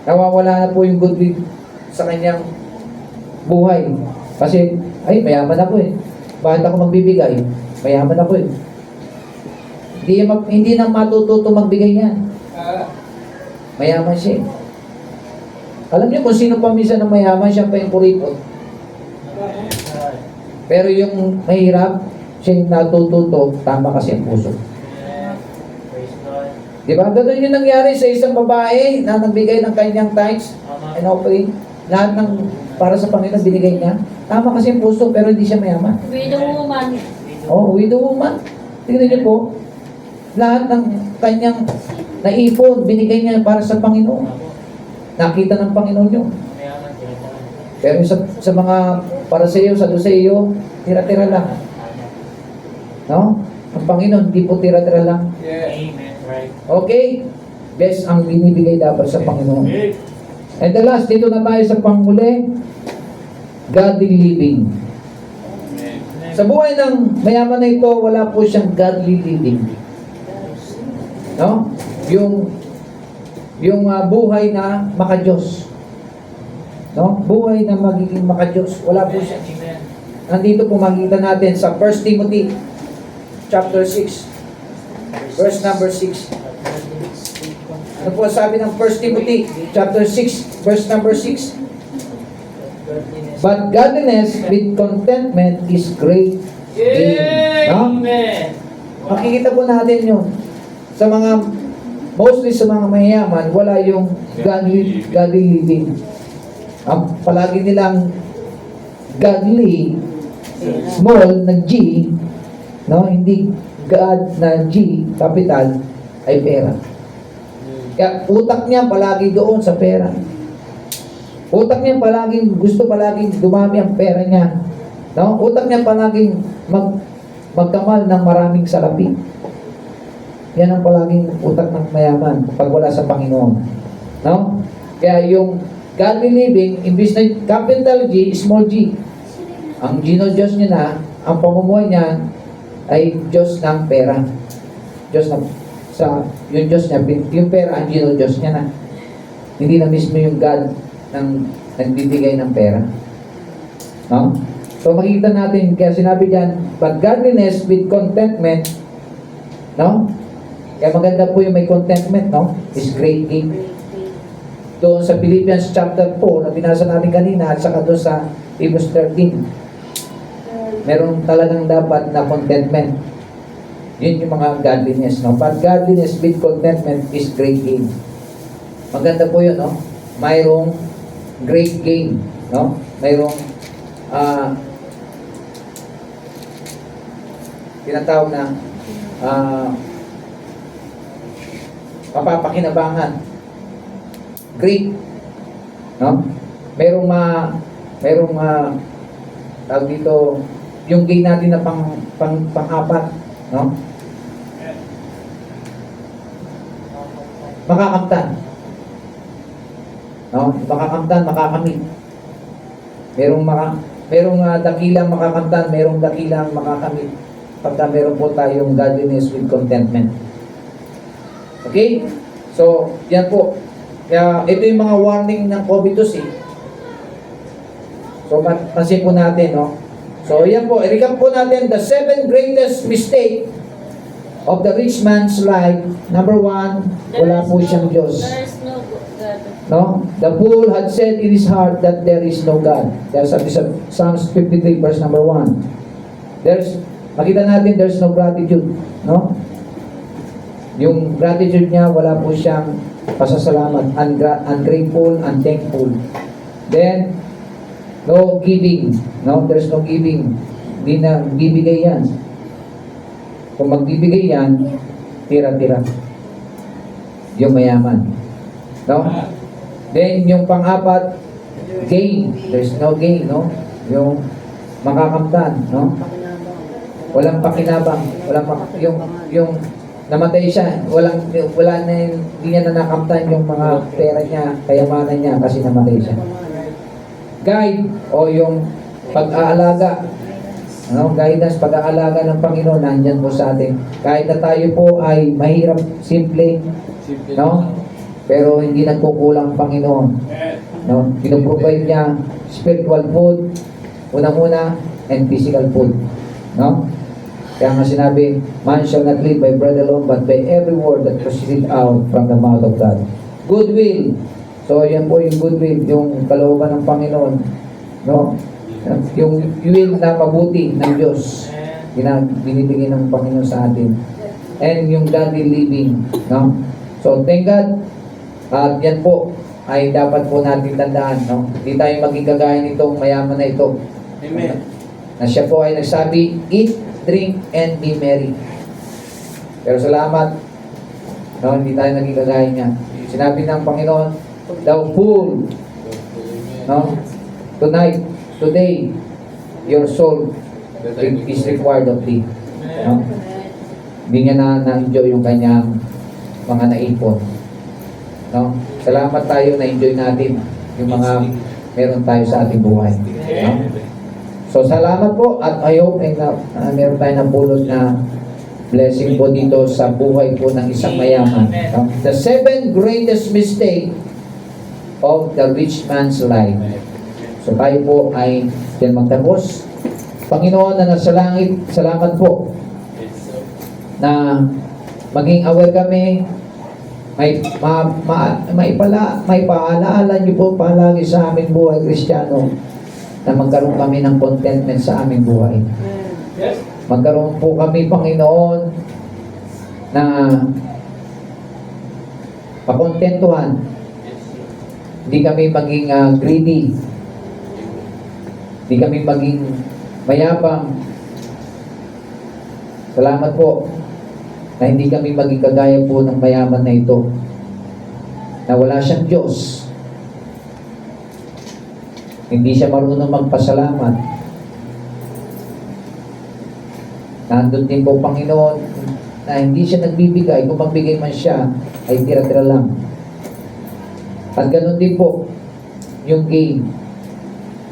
Nawawala na po yung goodwill sa kanyang buhay. Kasi, ay, mayaman ako eh. Bakit ako magbibigay? Mayaman ako eh. Hindi na matututo magbigay niyan. Mayaman siya. Alam niyo kung sino pa minsan ng mayaman, siya pa yung kuripot. Pero yung mahirap, siya yung natututo, tama kasi ang puso. Praise God. Di ba? Ganun yung nangyari sa isang babae na nagbigay ng kanyang tithes and offering. Lahat ng para sa Panginoon binigay niya. Tama kasi ang puso, pero hindi siya mayaman. Widow woman. Oh, widow woman. Tingnan niyo po. Lahat ng kanyang naipon, binigay niya para sa Panginoon. Nakita ng Panginoon yun. Mayaman, tinatawag. Pero sa mga para sa iyo, sa iyo, tira-tira lang. No? Ang Panginoon, hindi po tira-tira lang. Amen. Right. Okay? Best ang binibigay dapat sa Panginoon. And the last, dito na tayo sa panghuli, godly living. Sa buhay ng mayaman na ito, wala po siyang godly living. No? Yung buhay na maka-Diyos. No? Buhay na magiging maka-Diyos. Wala po siya. Amen. Nandito po makikita natin sa 1 Timothy chapter 6, verse number 6. Ano po sabi ng 1 Timothy chapter 6, verse number 6? But godliness with contentment is great gain. No? Amen. Makikita po natin yun. Sa mga, mostly sa mga mayayaman, wala yung godly living. Ang palagi nilang godly, small na G, no? Hindi God na G, capital, ay pera. Kaya utak niya palagi doon sa pera. Utak niya gusto palaging dumami ang pera niya. No? Utak niya palaging magkamal ng maraming salapi. Yan ang palaging utak ng mayaman pag wala sa Panginoon. No? Kaya yung godly living, imbis na capital G, small g. Ang Diyos niya na, ang pamumuhay niya ay Diyos ng pera. Diyos ng yung Diyos niya, yung pera, ang Diyos niya na. Hindi na mismo yung God nagbibigay ng pera. No? So makikita natin, kaya sinabi diyan, but godliness with contentment, no? Kaya maganda po yung may contentment, no? Is great gain. Doon sa Philippians chapter 4 na binasa natin kanina at saka doon sa Hebrews 13. Meron talagang dapat na contentment. Yun yung mga godliness, no? But godliness with contentment is great gain. Maganda po yun, no? Mayroong great gain, no? Mayroong tinatawag na mapapakinabangan. Great, no? Merong tawag dito, yung gain natin na pang-apat, no? Makakamtan. No? Makakamtan, makakamit. Merong merong dakilang makakamtan, merong dakilang makakamit pagka meron po tayong godliness with contentment. Okay? So, yan po. Kaya ito yung mga warning ng Covetous eh. So, pansin po natin, no? So, yan po. I-recap po natin the 7 greatest mistake of the rich man's life. Number 1, wala po siyang Diyos. There is no God. No? The fool had said in his heart that there is no God. There's Psalms 53 verse number 1. Makita natin there's no gratitude. No? Yung gratitude niya, wala po siyang pasasalamat. Ungrateful, unthankful. Then, no giving. No? There's no giving. Hindi na bibigay yan. Kung magbibigay yan, tira-tira. Yung mayaman. No? Then, yung pang-apat, gain. There's no gain, no? Yung makakamtan, no? Walang pakinabang. Yung namatay siya, wala na, hindi niya na nakamtan yung mga pera niya, kayamanan niya kasi namatay siya. Guide, o yung pag-aalaga. Ano, guidance, pag-aalaga ng Panginoon, nandyan po sa atin. Kahit na tayo po ay mahirap, simple, no? Pero hindi nagkukulang ang Panginoon. No? Pinoprovide niya spiritual food, unang-una, and physical food. No? Kaya nga sinabi, man shall not live by bread alone, but by every word that proceeded out from the mouth of God. Goodwill. So, yan po yung goodwill, yung kalooban ng Panginoon. No? Yung will na mabuti ng Diyos. Binibigay ng Panginoon sa atin. And yung godly living. No? So, thank God. At yan po ay dapat po natin tandaan. No? Hindi tayo maging kagaya nitong mayaman na ito. Amen. Na siya po ay nagsabi, eat, drink, and be merry. Pero salamat, no, hindi tayo naging kagaya niya. Sinabi ng Panginoon, thou fool, no, tonight, today, your soul is required of thee. No? Hindi niya na-enjoy yung kanyang mga naipon. No? Salamat tayo na-enjoy natin yung mga meron tayo sa ating buhay. No? So, salamat po at I hope meron tayo ng pulot na blessing po dito sa buhay po ng isang mayaman. The 7 greatest mistake of the rich man's life. So, tayo po ay dyan magtapos. Panginoon na nasa langit, salamat po na maging aware kami, may paalaala niyo po palagi sa aming buhay Kristiyano na magkaroon kami ng contentment sa aming buhay. Magkaroon po kami, Panginoon, na pakontentuhan. Hindi kami maging greedy. Hindi kami maging mayabang. Salamat po na hindi kami maging kagaya po ng mayaman na ito. Na wala siyang Diyos. Hindi siya marunong magpasalamat. Nandun din po, Panginoon, na hindi siya nagbibigay. Kung magbigay man siya, ay tira-tira lang. At ganun din po, yung gain.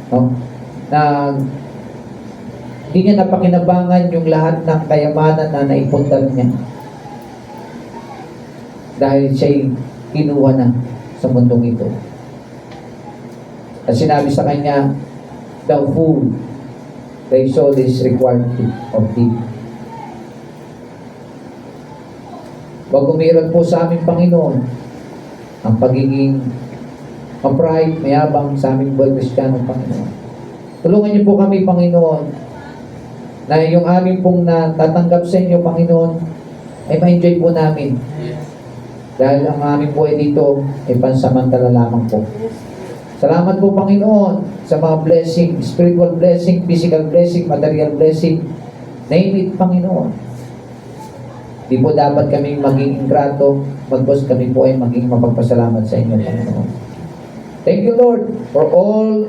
No? Na hindi niya napakinabangan yung lahat ng kayamanan na naipuntan niya. Dahil siya'y kinuha na sa mundong ito. At sinabi sa kanya, thou fool, thy soul is required of thee. Wag umiral po sa aming Panginoon ang pagiging pride, mayabang sa aming buhay Kristiyano, Panginoon. Tulungan niyo po kami, Panginoon, na yung aming pong natatanggap sa inyo, Panginoon, ay ma-enjoy po namin. Dahil ang aming buhay dito ay pansamantala lamang po. Salamat po, Panginoon, sa mga blessing, spiritual blessing, physical blessing, material blessing. Name it, Panginoon. Di po dapat kaming maging ingrato, bagkus kami po ay maging mapagpasalamat sa inyo, Panginoon. Thank you, Lord, for all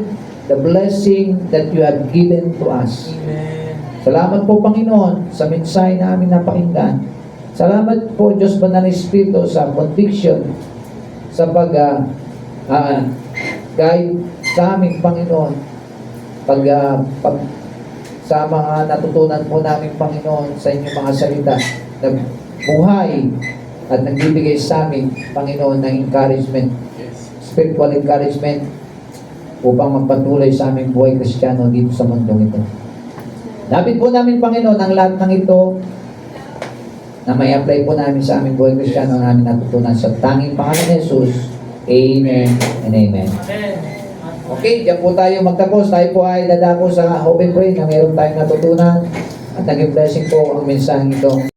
the blessing that you have given to us. Salamat po, Panginoon, sa mensahe na aming napakinggan. Salamat po, Diyos Banal na Espiritu, sa conviction, sa guide sa aming Panginoon, sa mga natutunan po namin, Panginoon, sa inyong mga salita na buhay at nagbibigay sa amin, Panginoon, ng encouragement, spiritual encouragement upang magpatuloy sa aming buhay Kristiyano dito sa mundong ito. Dapat po namin, Panginoon, ang lahat ng ito na may apply po namin sa aming buhay Kristiyano na namin natutunan sa tanging pangalan ni Jesus. Amen and amen. Amen. Okay, diyan po tayo magtapos. Tayo po ay dadako sa Hope and Pray na meron tayong natutunan at naging blessing po ang mensaheng ito.